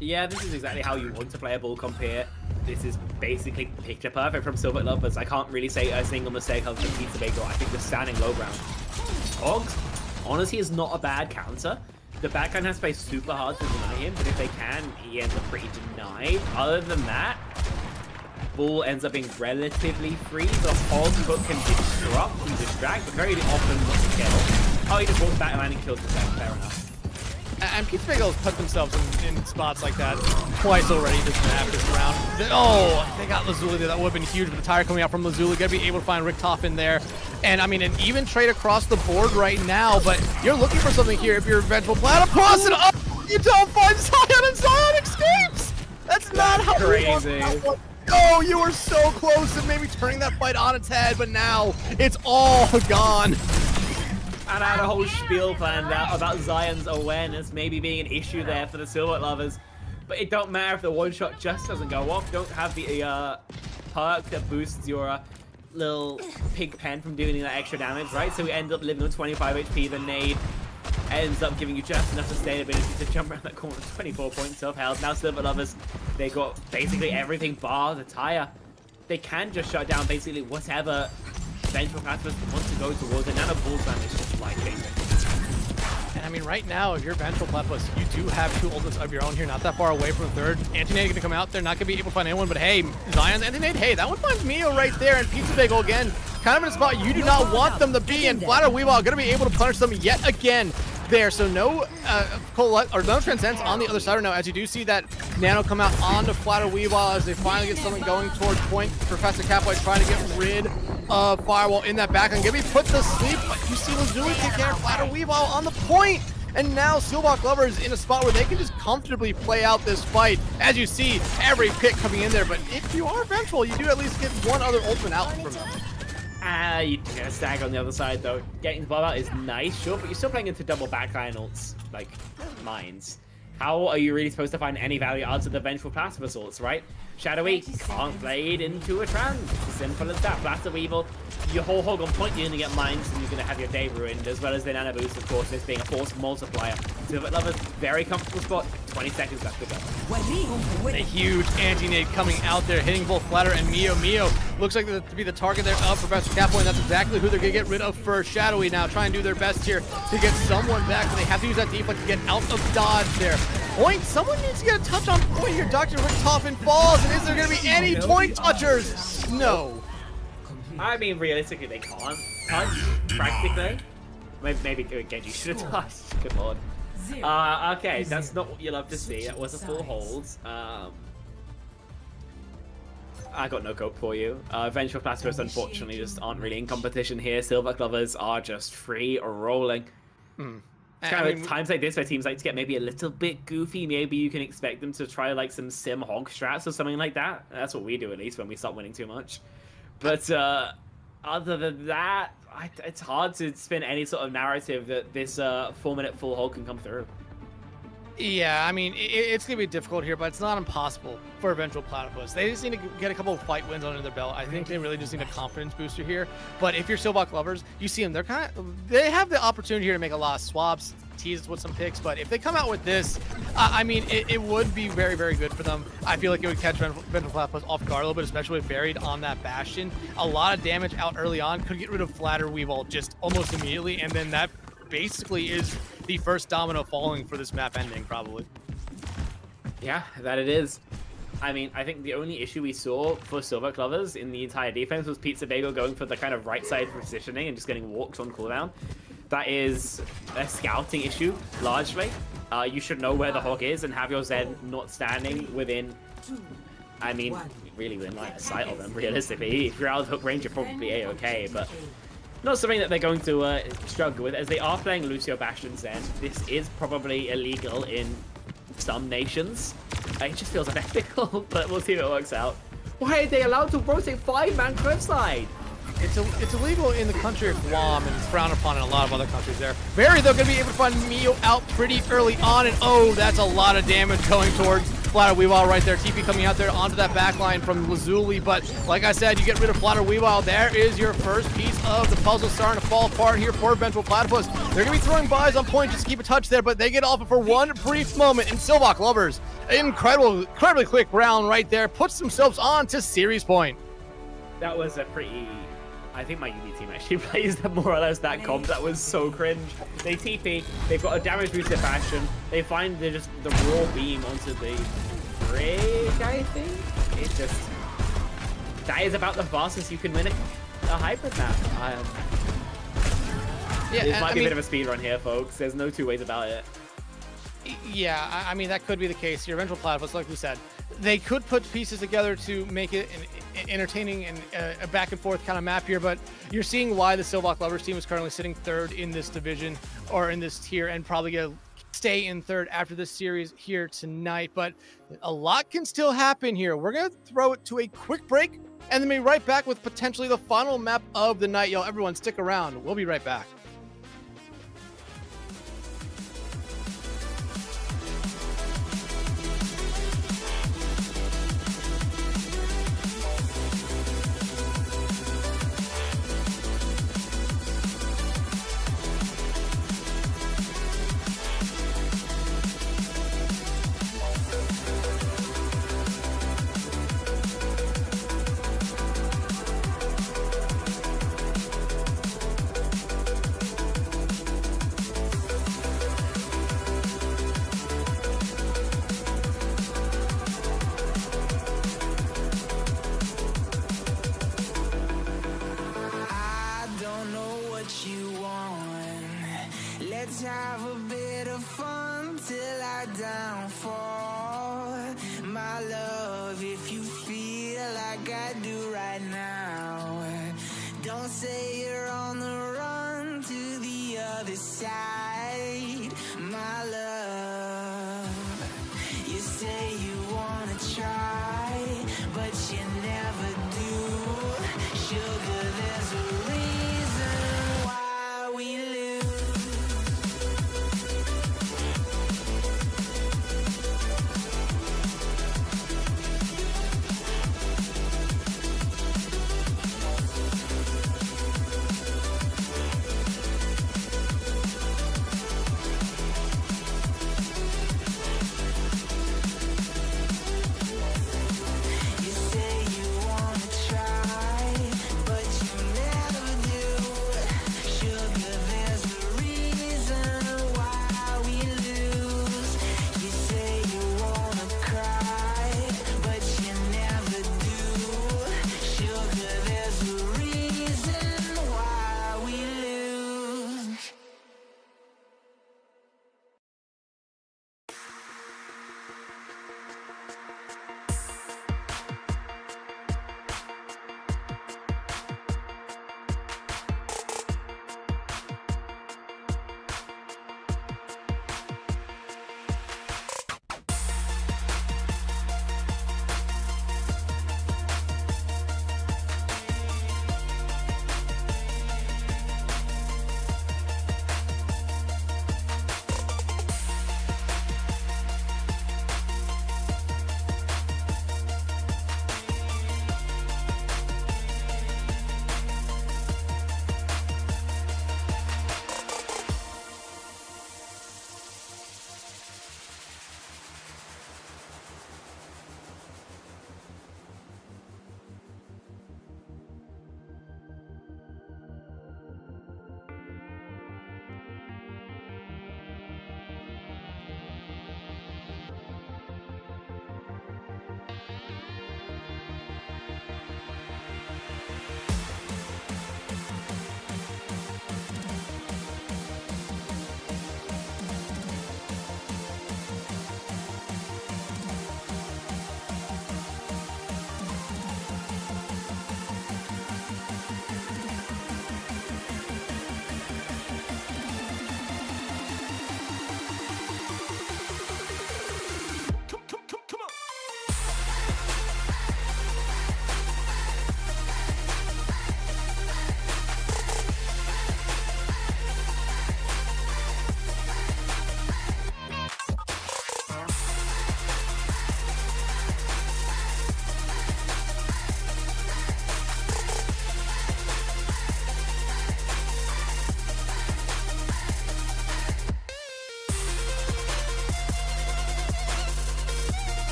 Yeah, this is exactly how you want to play a Bull comp here. This is basically picture perfect from Silvoc Lovers. I can't really say a single mistake other than Pizza Bagel. I think they're standing low ground. Hogs, honestly, is not a bad counter. The backline has to play super hard to deny him, but if they can, he ends up pretty denied. Other than that, Bull ends up being relatively free. The Hog hook can disrupt and distract, but very often not to kill. Oh, he just walks back and landing kills with that. Fair enough. And Pizza Bagel has put themselves in spots like that twice already this map, this round. Oh, they got Lazuli there. That would have been huge, but the tire coming out from Lazuli. Got to be able to find Richtoff in there. And, I mean, an even trade across the board right now, but you're looking for something here if you're Vengeful Platypus, and you don't find Zion, and Zion escapes! That's not how crazy. Oh, you were so close to maybe turning that fight on its head, but now it's all gone. And I had a whole spiel planned out about Zion's awareness maybe being an issue there for the Silvoc lovers. But it don't matter if the one-shot just doesn't go off. Don't have the perk that boosts your little pig pen from doing that extra damage, right? So we end up living with 25 HP. The nade ends up giving you just enough sustainability to jump around that corner. 24 points of health. Now Silvoc lovers, they got basically everything bar the tire. They can just shut down basically whatever Vengeful Platypus wants to go towards, and Nano Bull's Slam is just life-changing. And I mean, right now, if you're Vengeful Platypus, you do have two ultimates of your own here, not that far away from the third. Anti-Nade going to come out there, not going to be able to find anyone, but hey, Zion's Anti-Nade, hey, that one finds Mio right there, and Pizza Bagel again, kind of in a spot you do not want them to be, and Flatter Weavile going to be able to punish them yet again there. So no no Transcends on the other side right now, as you do see that Nano come out onto Flatter Weavile as they finally get something going towards point. Professor Catboy trying to get rid of Firewall in that back and gonna be put to sleep, but you see Lazuli take care of Flatter Weavile on the point. And now Silvoc lovers in a spot where they can just comfortably play out this fight. As you see, every pick coming in there, but if you are Vengeful, you do at least get one other ultimate out from them. You get a stag on the other side though. Getting the bomb out is nice, sure, but you're still playing into double backline ults, like mines. How are you really supposed to find any value out of the Vengeful Platypus ults, right? Shadowy can't play it into a trance. Simple as that. Blaster Weevil, your whole hog on point, you're gonna get mines and you're gonna have your day ruined, as well as the Nano Boost, of course, this being a force multiplier. Silvoc lovers, very comfortable spot, 20 seconds left to go. A huge anti-nade coming out there, hitting both Flatter and Mio. Mio looks like to be the target there of Professor Catboy, and that's exactly who they're gonna get rid of first. Shadowy now trying to do their best here to get someone back, but they have to use that deflect to get out of dodge there. Point, someone needs to get a touch on point here. Dr. Richtofen falls, and is there gonna be any point touchers? No. I mean, realistically, they can't touch, practically. Maybe Genji should have touched. Good lord. Okay, that's not what you love to see. That was a full hold. I got no cope for you. Vengeful Platypus, unfortunately, just aren't really in competition here. Silvoc lovers are just free or rolling. It's kind of times like this where teams like to get maybe a little bit goofy. Maybe you can expect them to try like some sim hog strats or something like that. That's what we do, at least, when we start winning too much. But other than that, it's hard to spin any sort of narrative that this 4-minute full hold can come through. Yeah, I mean, it's going to be difficult here, but it's not impossible for Vengeful Platypus. They just need to get a couple of fight wins under their belt. I think they really just need a confidence booster here. But if you're Silvoc lovers, you see them, they have the opportunity here to make a lot of swaps, tease with some picks, but if they come out with this, I mean, it would be very, very good for them. I feel like it would catch Vengeful Platypus off guard a little bit, especially with buried on that Bastion. A lot of damage out early on, could get rid of Flatter Weevil just almost immediately, and then that basically is the first domino falling for this map ending, probably. Yeah, that it is. I mean, I think the only issue we saw for Silvoc lovers in the entire defense was Pizza Bagel going for the kind of right side positioning and just getting walks on cooldown. That is a scouting issue, largely. You should know where the hog is and have your Zen not standing within, I mean, really within line of sight of them, realistically. If you're out of hook range, you're probably A-okay, but not something that they're going to struggle with, as they are playing Lucio Bastion Zen. This is probably illegal in some nations. It just feels unethical, but we'll see if it works out. Why are they allowed to rotate 5-man cliffside? It's illegal in the country of Guam, and it's frowned upon in a lot of other countries there. Barry, though, going to be able to find Mio out pretty early on, and oh, that's a lot of damage going towards Flatter Weavile right there. TP coming out there onto that backline from Lazuli, but like I said, you get rid of Flatter Weavile. There is your first piece of the puzzle starting to fall apart here for Vengeful Platypus. They're going to be throwing buys on point just to keep a touch there, but they get off it for one brief moment, and Silvoc lovers, incredibly quick round right there, puts themselves on to series point. That was a pretty... I think my UD team actually plays more or less that comp. That was so cringe. They TP, they've got a damage boosted Bastion. They find just the raw beam onto the bridge, I think. It's just... That is about the fastest you can win a hybrid map. Yeah, this might be a bit of a speed run here, folks. There's no two ways about it. Yeah, I mean, that could be the case here. Vengeful Platypus, like we said, they could put pieces together to make it an entertaining and a back and forth kind of map here, but you're seeing why the Silvoc lovers team is currently sitting third in this division or in this tier and probably gonna stay in third after this series here tonight. But a lot can still happen here. We're going to throw it to a quick break and then be right back with potentially the final map of the night. Y'all, everyone stick around. We'll be right back. Let's have a bit of fun till I downfall. My love, if you feel like I do right now, don't say you're on the run to the other side. My love, you say you wanna try, but you never do. Sugar, there's a reason why we lose.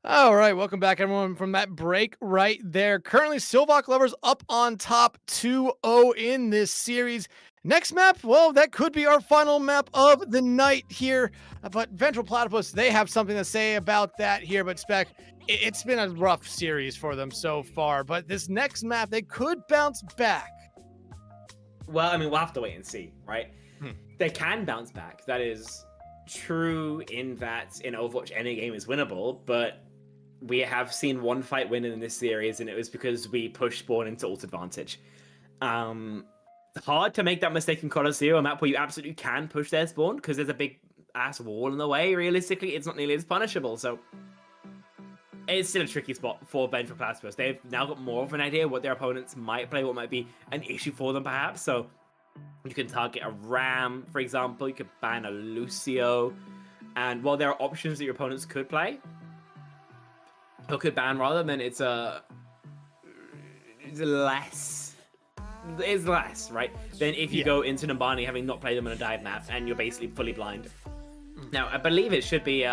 All right, welcome back, everyone, from that break right there. Currently, Silvoc Lovers up on top 2-0 in this series. Next map, well, that could be our final map of the night here. But Vengeful Platypus, they have something to say about that here. But Spec, it's been a rough series for them so far. But this next map, they could bounce back. Well, I mean, we'll have to wait and see, right? They can bounce back. That is true in that in Overwatch, any game is winnable, but we have seen one fight win in this series, and it was because we pushed Spawn into ult advantage. Hard to make that mistake in Colosseum, a map where you absolutely can push their Spawn, because there's a big ass wall in the way. Realistically, it's not nearly as punishable, so it's still a tricky spot for Vengeful Platypus. They've now got more of an idea what their opponents might play, what might be an issue for them, perhaps. So you can target a Ram, for example. You could ban a Lucio. And while there are options that your opponents could play, or could ban rather, then it's less, right? Than if you go into Nambani having not played them on a dive map and you're basically fully blind. Now, I believe it should be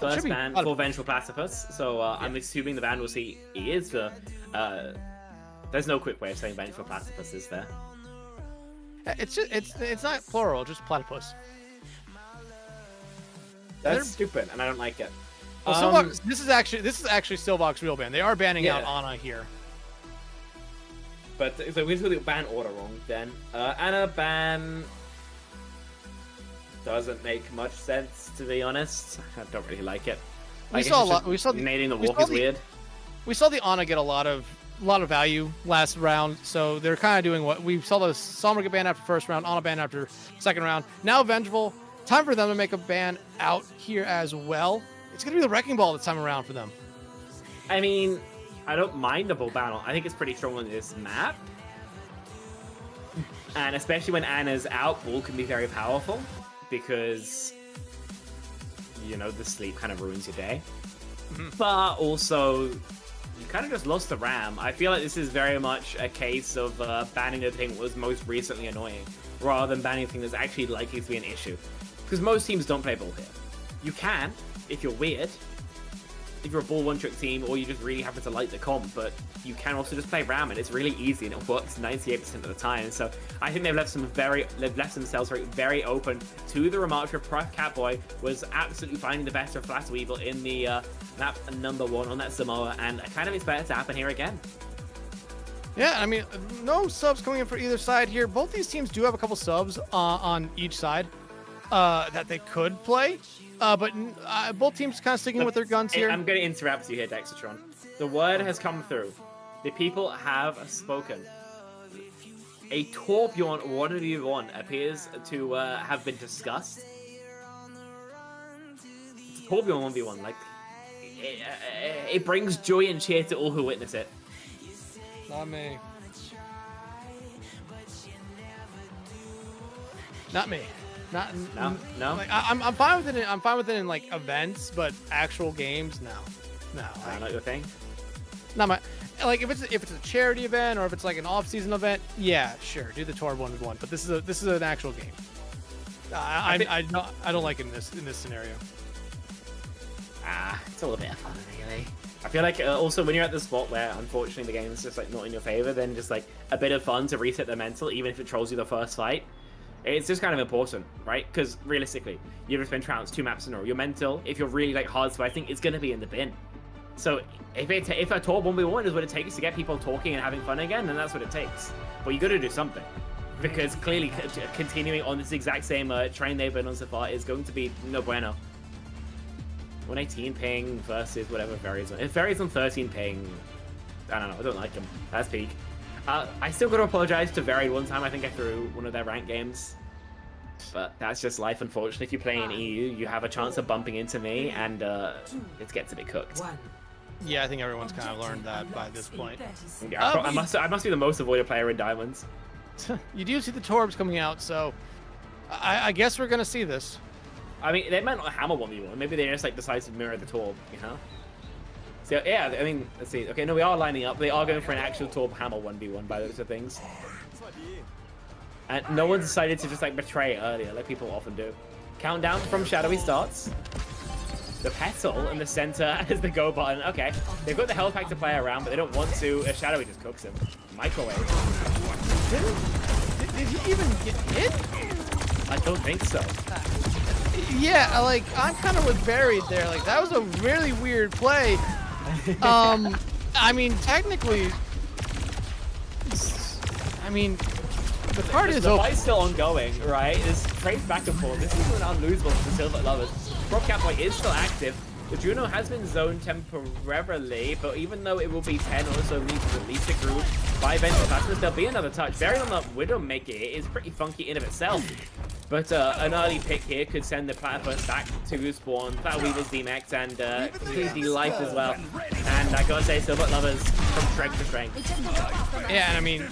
first ban for Vengeful Platypus, so I'm assuming the ban will see he is the. There's no quick way of saying Vengeful Platypus, is there? It's just it's not plural, just platypus. That's stupid, and I don't like it. Well, Silvoc, this is actually Silvoc's real ban. They are banning out Ana here. But so we just got the ban order wrong then. Ana ban doesn't make much sense, to be honest. I don't really like it. We saw a lot. We saw nading the walk is weird. We saw the Ana get a lot of value last round, so they're kind of doing what we saw. The Sombra get banned after first round, Ana banned after second round. Now Vengeful, time for them to make a ban out here as well. It's gonna be the Wrecking Ball this time around for them. I mean, I don't mind the bull battle. I think it's pretty strong on this map. And especially when Ana's out, bull can be very powerful because, you know, the sleep kind of ruins your day. But also, you kind of just lost the Ram. I feel like this is very much a case of banning the thing that was most recently annoying, rather than banning the thing that's actually likely to be an issue. Because most teams don't play bull here. You can, if you're weird, if you're a bull one-trick team, or you just really happen to like the comp, but you can also just play Ram, and it's really easy, and it works 98% of the time. So I think they've left themselves very open to the remarks where Prof Catboy was absolutely finding the best of Flat Weevil in the map number 1 on that Samoa, and I kind of expect it to happen here again. Yeah, I mean, no subs coming in for either side here. Both these teams do have a couple subs on each side that they could play. But both teams kind of sticking with their guns here. I'm going to interrupt you here, Dexatron. The word has come through. The people have spoken. A Torbjorn 1v1 appears to have been discussed. It's a Torbjorn 1v1. Like, it brings joy and cheer to all who witness it. Not me. Not me. No. Like, I'm fine with it. I'm fine with it in like events, but actual games, no. Not your thing. Not my. Like if it's a charity event or if it's like an off-season event, yeah, sure, do the Torb 1v1. But this is an actual game. I don't like it in this scenario. It's a little bit of fun, really. I feel like also when you're at the spot where unfortunately the game is just like not in your favor, then just like a bit of fun to reset the mental, even if it trolls you the first fight. It's just kind of important, right? Because realistically, you've just been trounced 2 maps in a row. Your mental, if you're really like hard fighting, it's going to be in the bin. So if a Torb 1v1 is what it takes to get people talking and having fun again, then that's what it takes. But you got to do something. Because clearly continuing on this exact same train they've been on so far is going to be no bueno. 118 ping versus whatever varies on. If varies on 13 ping, I don't know, I don't like him. That's peak. I still got to apologize to Varied one time. I think I threw one of their ranked games. But that's just life, unfortunately. If you play in EU, you have a chance of bumping into me, and it gets a bit cooked. Yeah, I think everyone's kind of learned that by this point. Yeah, I must be the most avoided player in Diamonds. You do see the Torbs coming out, so I guess we're going to see this. I mean, they might not hammer 1v1. Maybe they just like decide to mirror the Torb, you know? So yeah, I mean, let's see. Okay, no, we are lining up. They are going for an actual Torb hammer 1v1 by the looks of things. And no one decided to just like betray earlier, like people often do. Countdown from Shadowy starts. the petal in the center as the go button. Okay, they've got the health pack to play around, but they don't want to. Shadowy just cooks him. Microwave. Did he even get hit? I don't think so. Yeah, like, I'm kind of with Buried there. Like, that was a really weird play. I mean, technically, I mean, the card is the open. fight's still ongoing, right? It's trades back and forth. This is an unlosable for the Silvoc lovers. Prop Catboy is still active. The Juno has been zoned temporarily, but even though it will be 10, also needs to release the group by Vengeful Platypus, there'll be another touch. Buried on the Widowmaker is pretty funky in of itself. But an early pick here could send the Platypus back to spawn. Weaver's DMX and KD Life as well. And I gotta say, Silvoc lovers from strength to strength. Yeah, and I mean,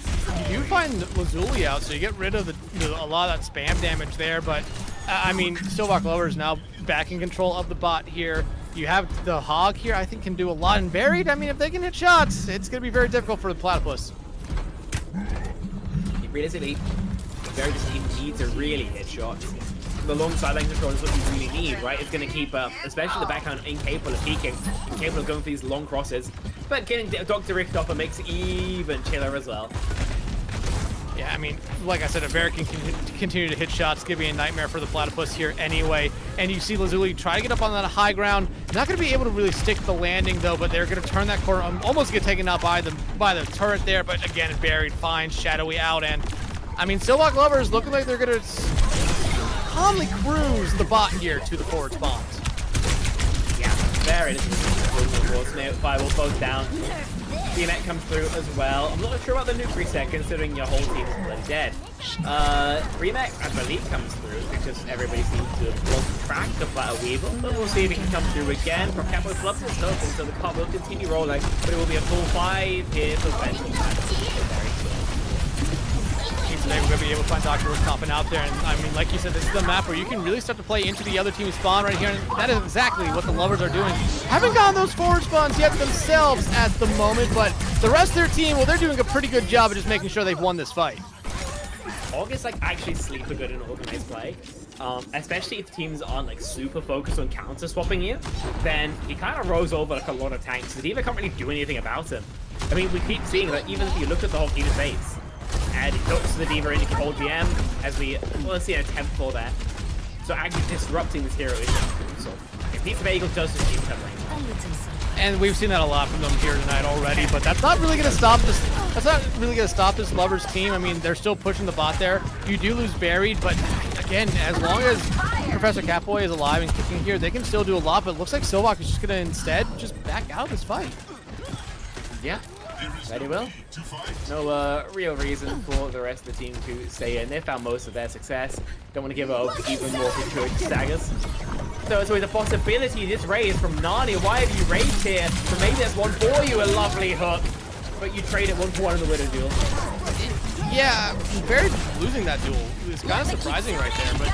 you do find Lazuli out, so you get rid of a lot of that spam damage there. But I mean, Silvoc lovers now back in control of the bot here. You have the Hog here, I think can do a lot. And Buried, I mean, if they can hit shots, it's gonna be very difficult for the Platypus. Realistically, Buried doesn't even need to really hit shots. The long sideline control is what you really need, right? It's going to keep, especially the backhand, incapable of peeking, incapable of going for these long crosses. But getting Dr. Richthofer makes it even chiller as well. Yeah, I mean, like I said, if Barrett can continue to hit shots, give me a nightmare for the Platypus here anyway. And you see Lazuli try to get up on that high ground. Not going to be able to really stick the landing, though, but they're going to turn that corner. Almost get taken out by the turret there, but again, Buried finds Shadowy out. And, I mean, Silvoc lovers looking like they're going to calmly cruise the bot here to the forward spawns. Yeah, Buried is Fireball both down. DMX comes through as well. I'm not sure about the nuke reset considering your whole team is bloody dead. Remek, I believe, comes through because everybody seems to have lost track of that Weevil. But we'll see if he can come through again. From Capo Clubs is open, so the cart will continue rolling. But it will be a full 5 here for Vengeful. Today we're going to be able to find Dr. Richthofen out there, and I mean, like you said, this is the map where you can really start to play into the other team's spawn right here, and that is exactly what the lovers are doing. Haven't gotten those forward spawns yet themselves at the moment, but the rest of their team, well, they're doing a pretty good job of just making sure they've won this fight. August like actually sleeper good in organized play, especially if teams aren't like super focused on counter swapping you, then he kind of rolls over like a lot of tanks. The D.Va can't really do anything about him. I mean, we keep seeing that even if you look at the whole team's base, and he hooks the D.Va in if you hold GM, as we see an attempt for that. So actually disrupting this hero is crucial. If Pizza Bagel does just keep covering. And we've seen that a lot from them here tonight already, but that's not really going to stop this. That's not really going to stop this lovers team. I mean, they're still pushing the bot there. You do lose Buried, but again, as long as Professor Catboy is alive and kicking here, they can still do a lot. But it looks like Silvoc is just going to instead just back out of this fight. Yeah. Very well. No real reason for the rest of the team to stay in. They found most of their success. Don't want to give up even more for George Staggers. So it's always a possibility this raise from Nani. Why have you raised here? So maybe there's one for you, a lovely hook. But you trade it 1-for-1 in the Widow duel. Yeah, Buried losing that duel is kind of surprising right there, but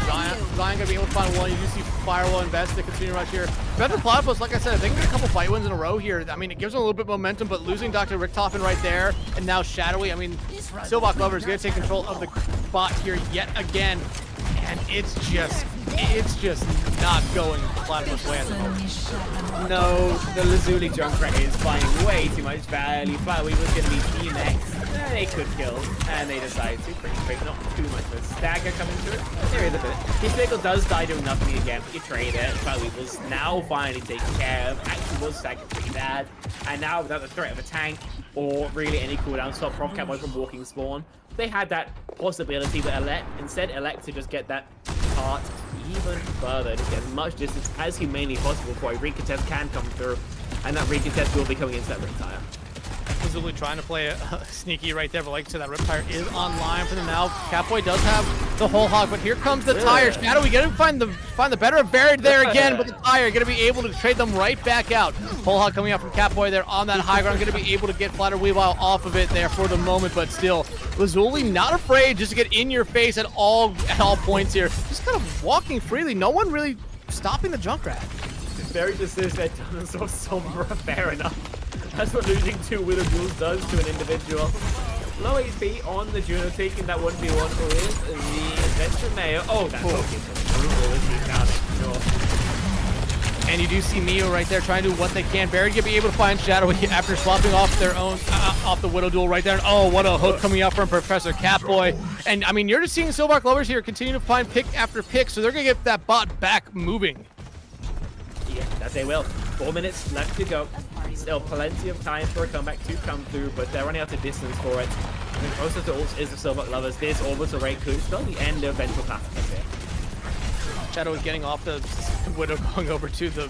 Zion gonna be able to find one. You do see Firewall invest the continue rush here. Vengeful Platypus, like I said, if they can get a couple fight wins in a row here, I mean, it gives them a little bit of momentum, but losing Dr. Richthofen right there, and now Shadowy, I mean, Silvoc Lover is gonna take control of the bot here yet again, and it's just not going Platypus way at the moment. No, the Lazuli Junkrat is finding way too much value. Flatweed was going to be DMX. They could kill, and they decide to. Pretty quick, not too much of a stagger coming to it. There is a bit. His vehicle does die doing nothing again, but you trade it. Flatweed was now finally taken care of. Actually was staggered pretty bad. And now without the threat of a tank, or really any cooldown stop Prof Catboy from walking spawn, they had that possibility, but instead elect to just get that cart even further, just get as much distance as humanly possible before a recontest can come through, and that recontest will be coming into that Riptire. Lazuli trying to play sneaky right there, but like I said, that Riptire is online for them now. Catboy does have the whole hog, but here comes the tire. Shadowy gonna find the better of Buried there again, but the tire gonna be able to trade them right back out. Whole hog coming out from Catboy there on that high ground, gonna be able to get Flatter Weavile off of it there for the moment, but still, Lazuli not afraid just to get in your face at all points here. Just kind of walking freely, no one really stopping the Junkrat. Very just says that so Sombra, fair enough. That's what losing 2 Widow duels does to an individual. Low HP on the Juno, taking that 1v1 with the Adventure Mayo. Oh, that's okay. Brutal, isn't it? Now, sure. And you do see Mio right there trying to do what they can. Barry gonna be able to find Shadowy after swapping off their own, off the Widow duel right there. And oh, what a hook coming out from Professor Catboy. And I mean, you're just seeing Silvoc lovers here continue to find pick after pick, so they're gonna get that bot back moving. Yeah, that they will. 4 minutes left to go. Still plenty of time for a comeback to come through, but they're running out of distance for it. I mean, closest to ult is the Silvoc lovers. This orbital rate could spell the end of Vengeful Platypus here. Shadow is getting off the Widow, going over to the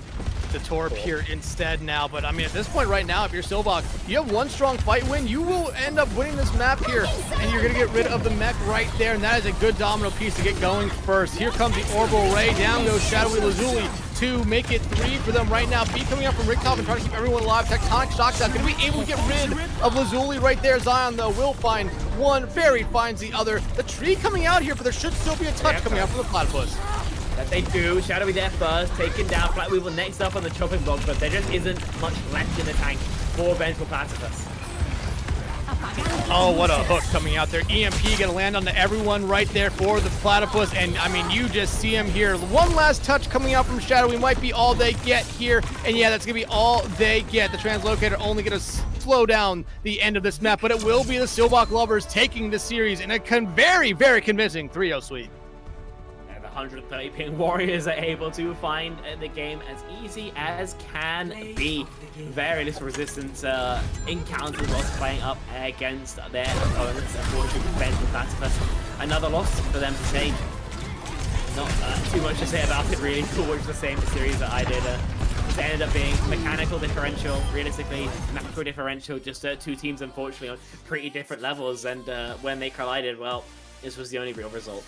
Torp here instead now. But I mean, at this point right now, if you're Silvoc, you have one strong fight win, you will end up winning this map here, and you're gonna get rid of the mech right there, and that is a good domino piece to get going first. Here comes the Orbital Ray, down goes Shadowy Lazuli to make it 3 for them right now. Beat coming up from Ricktop and trying to keep everyone alive. Tectonic Shock Shot gonna be able to get rid of Lazuli right there. Zion though will find one, Fairy finds the other. The tree coming out here, but there should still be a touch coming out from the Platypus. That they do. Shadowy there first, taken down. Flat Weevil next up on the chopping block, but there just isn't much left in the tank for Vengeful Platypus. Oh, what a hook coming out there. EMP gonna land onto everyone right there for the Platypus, and I mean, you just see him here. One last touch coming out from Shadowy might be all they get here, and yeah, that's gonna be all they get. The Translocator only gonna slow down the end of this map, but it will be the Silvoc lovers taking the series in a very, very convincing 3-0 sweep. 130 ping Warriors are able to find the game as easy as can be. Very little resistance encounters whilst playing up against their opponents. Unfortunately, Vengeful Platypus, another loss for them to take. Not too much to say about it really. Towards the same series that I did. It ended up being mechanical differential, realistically macro differential. Just two teams, unfortunately, on pretty different levels. And when they collided, well, this was the only real result.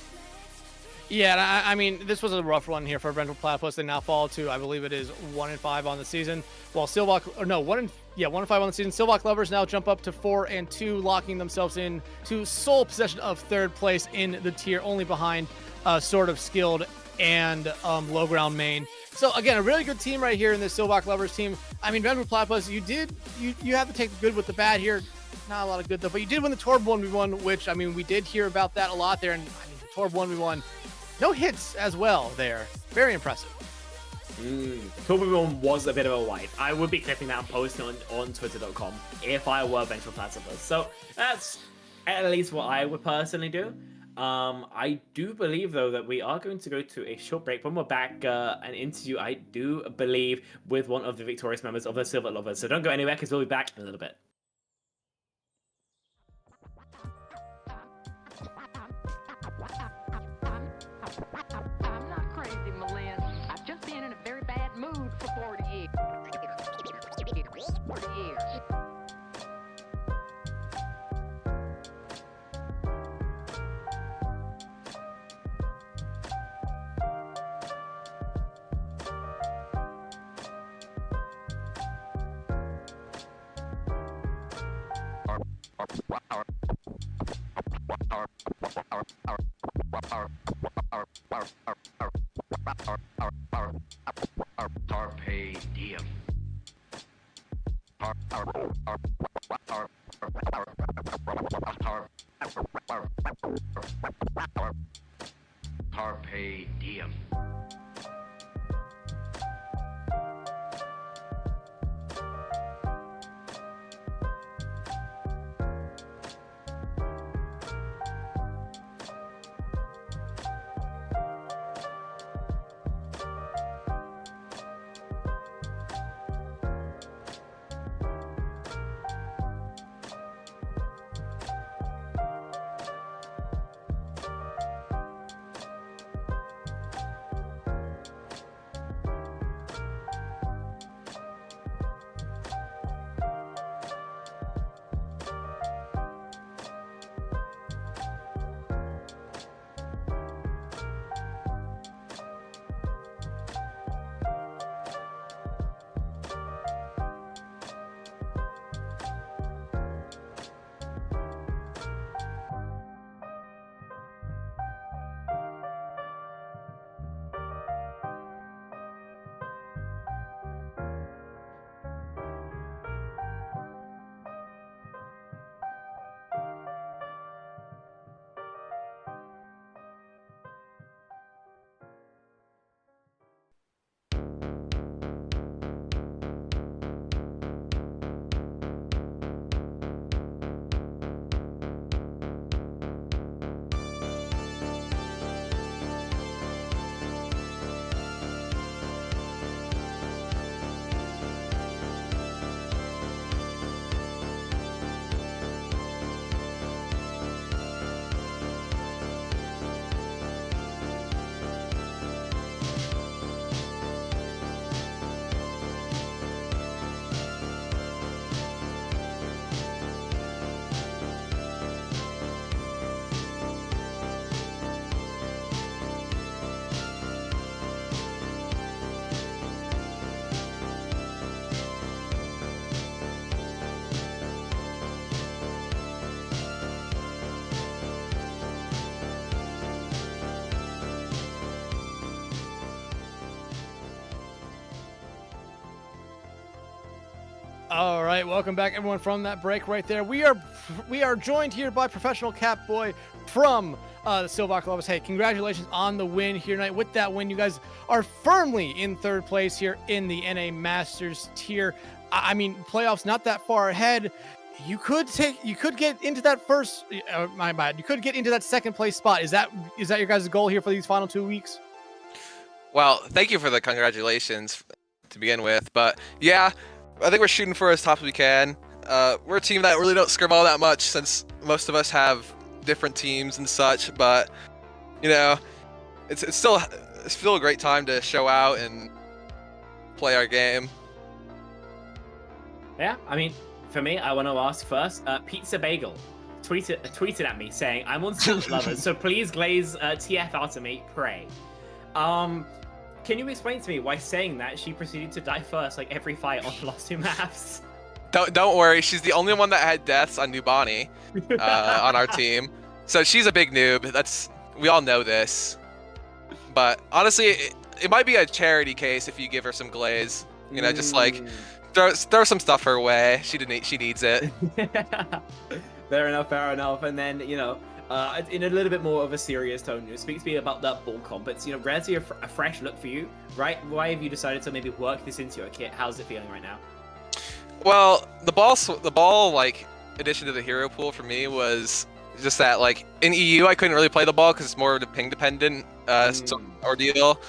Yeah, I mean, this was a rough run here for Vengeful Platypus. They now fall to, I believe it is 1-5 on the season, while Silvoc, or no, 1-5 on the season. Silvoc lovers now jump up to 4-2, locking themselves in to sole possession of 3rd place in the tier, only behind Sort of Skilled and Low Ground Main. So again, a really good team right here in this Silvoc lovers team. I mean, Vengeful Platypus, you have to take the good with the bad here. Not a lot of good though, but you did win the Torb 1v1, which I mean, we did hear about that a lot there, and I mean, the Torb 1v1. No hits as well there. Very impressive. Torb was a bit of a wipe. I would be clipping that and posting on twitter.com if I were Vengeful Platypus. So that's at least what I would personally do. I do believe, though, that we are going to go to a short break. When we're back, an interview, I do believe, with one of the victorious members of the Silvoc lovers. So don't go anywhere, because we'll be back in a little bit. I'm not crazy, Malin. I've just been in a very bad mood for 40 years. 40 years. Carpe diem. Carpe diem. All right, welcome back, everyone, from that break right there. We are joined here by Professional Catboy from the Silvoc Lovers. Hey, congratulations on the win here tonight. With that win, you guys are firmly in third place here in the NA Masters tier. I mean, playoffs not that far ahead. You could get into that first. My bad. You could get into that second place spot. Is that your guys' goal here for these final 2 weeks? Well, thank you for the congratulations to begin with, but yeah. I think we're shooting for as top as we can. We're a team that really don't scrim all that much since most of us have different teams and such, but you know, it's still a great time to show out and play our game. Yeah, I mean, for me, I want to ask first, Pizza Bagel tweeted at me saying, I'm on Silvoc Lovers, so please glaze TF out to me, pray. Can you explain to me why saying that she proceeded to die first like every fight on the last 2 maps? Don't worry, she's the only one that had deaths on Nubani on our team. So she's a big noob. We all know this. But honestly, it might be a charity case if you give her some glaze. You know, just like throw some stuff her way. She needs it. Fair enough. And then, you know, in a little bit more of a serious tone, speak to me about that ball comp. It's, you know, relatively a fresh look for you, right? Why have you decided to maybe work this into your kit? How's it feeling right now? Well, the ball like addition to the hero pool for me was just that, like, in EU I couldn't really play the ball because it's more of a ping dependent ordeal.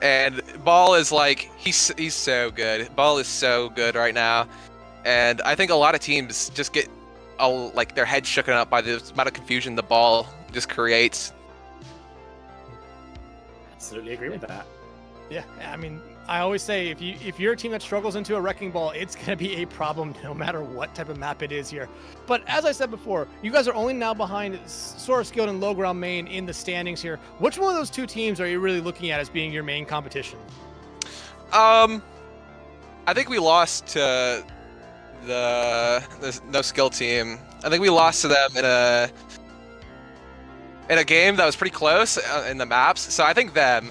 And ball is like he's so good. Ball is so good right now, and I think a lot of teams just get like their heads shooken up by the amount of confusion the ball just creates. Absolutely agree with that. Yeah, I mean, I always say if you're a team that struggles into a wrecking ball, it's gonna be a problem no matter what type of map it is here. But as I said before, you guys are only now behind Source Guild and Low Ground Main in the standings here. Which one of those 2 teams are you really looking at as being your main competition? I think we lost to the No Skill team. I think we lost to them in a game that was pretty close in the maps. So I think them.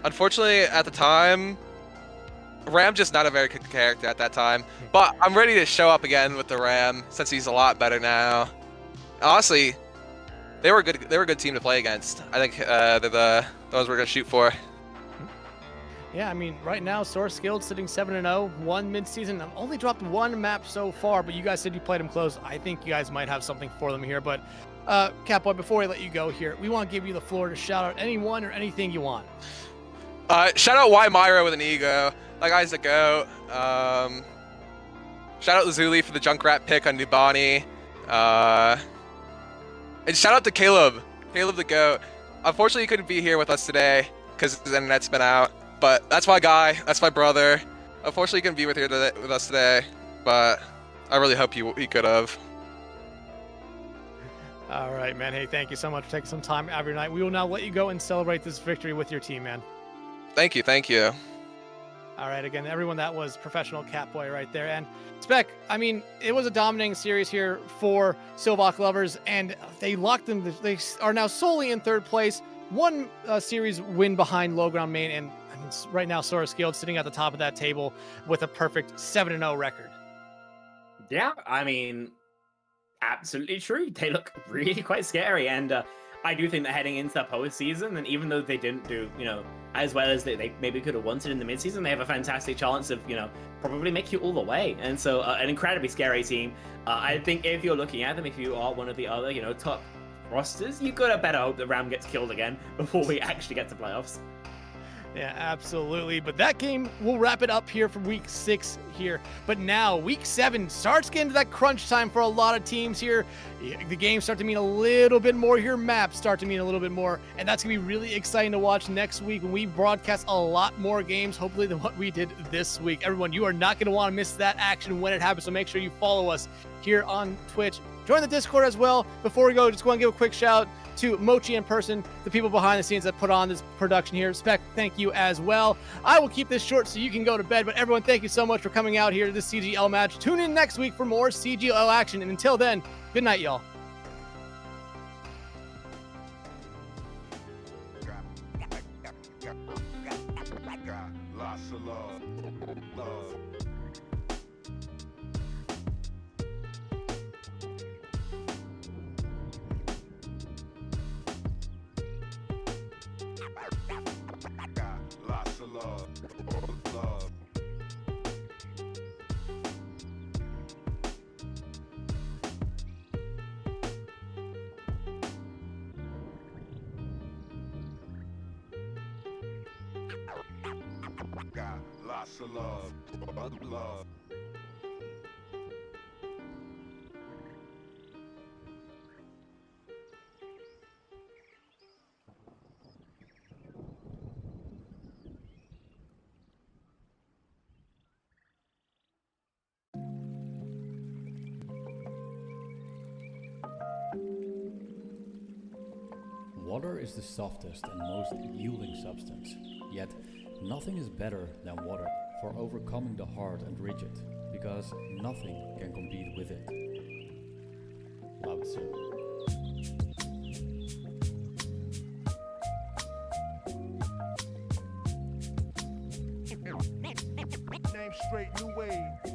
Unfortunately, at the time, Ram just not a very good character at that time. But I'm ready to show up again with the Ram since he's a lot better now. Honestly, they were good. They were a good team to play against. I think they're the ones we're gonna shoot for. Yeah, I mean, right now, Source Guild sitting 7-0, won mid-season. I've only dropped 1 map so far, but you guys said you played them close. I think you guys might have something for them here. But, Catboy, before we let you go here, we want to give you the floor to shout out anyone or anything you want. Shout out Y Myra with an ego. That guy's a goat. Shout out Lazuli for the Junkrat pick on Nubani. And shout out to Caleb. Caleb the goat. Unfortunately, he couldn't be here with us today because his internet's been out. But that's my guy. That's my brother. Unfortunately, he couldn't be with us today. But I really hope he could have. All right, man. Hey, thank you so much for taking some time out of your night. We will now let you go and celebrate this victory with your team, man. Thank you. Thank you. All right, again, everyone, that was Professional Catboy right there. And Spec, I mean, it was a dominating series here for Silvoc Lovers, and they locked them. They are now solely in third place. 1 series win behind Low Ground Main, and I mean, right now, Source Guild sitting at the top of that table with a perfect 7-0 record. Yeah, I mean, absolutely true. They look really quite scary, and I do think that heading into the postseason, and even though they didn't do, you know, as well as they maybe could have wanted in the midseason, they have a fantastic chance of, you know, probably make you all the way. And so an incredibly scary team. I think if you're looking at them, if you are one of the other, you know, top rosters, you've got a better hope that Ram gets killed again before we actually get to playoffs. Yeah, absolutely. But that game will wrap it up here for week 6 here. But now week 7 starts getting to that crunch time for a lot of teams here. The games start to mean a little bit more here. Maps start to mean a little bit more. And that's going to be really exciting to watch next week when we broadcast a lot more games, hopefully, than what we did this week. Everyone, you are not going to want to miss that action when it happens. So make sure you follow us here on Twitch. Join the Discord as well. Before we go, just want to give a quick shout to Mochi in person, the people behind the scenes that put on this production here. Spec, thank you as well. I will keep this short so you can go to bed, but everyone, thank you so much for coming out here to this CGL match. Tune in next week for more CGL action, and until then, good night, y'all. Lots of love. lots of love. Love. Water is the softest and most yielding substance, yet nothing is better than water for overcoming the hard and rigid, because nothing can compete with it. Lao Tzu. Name straight, new wave.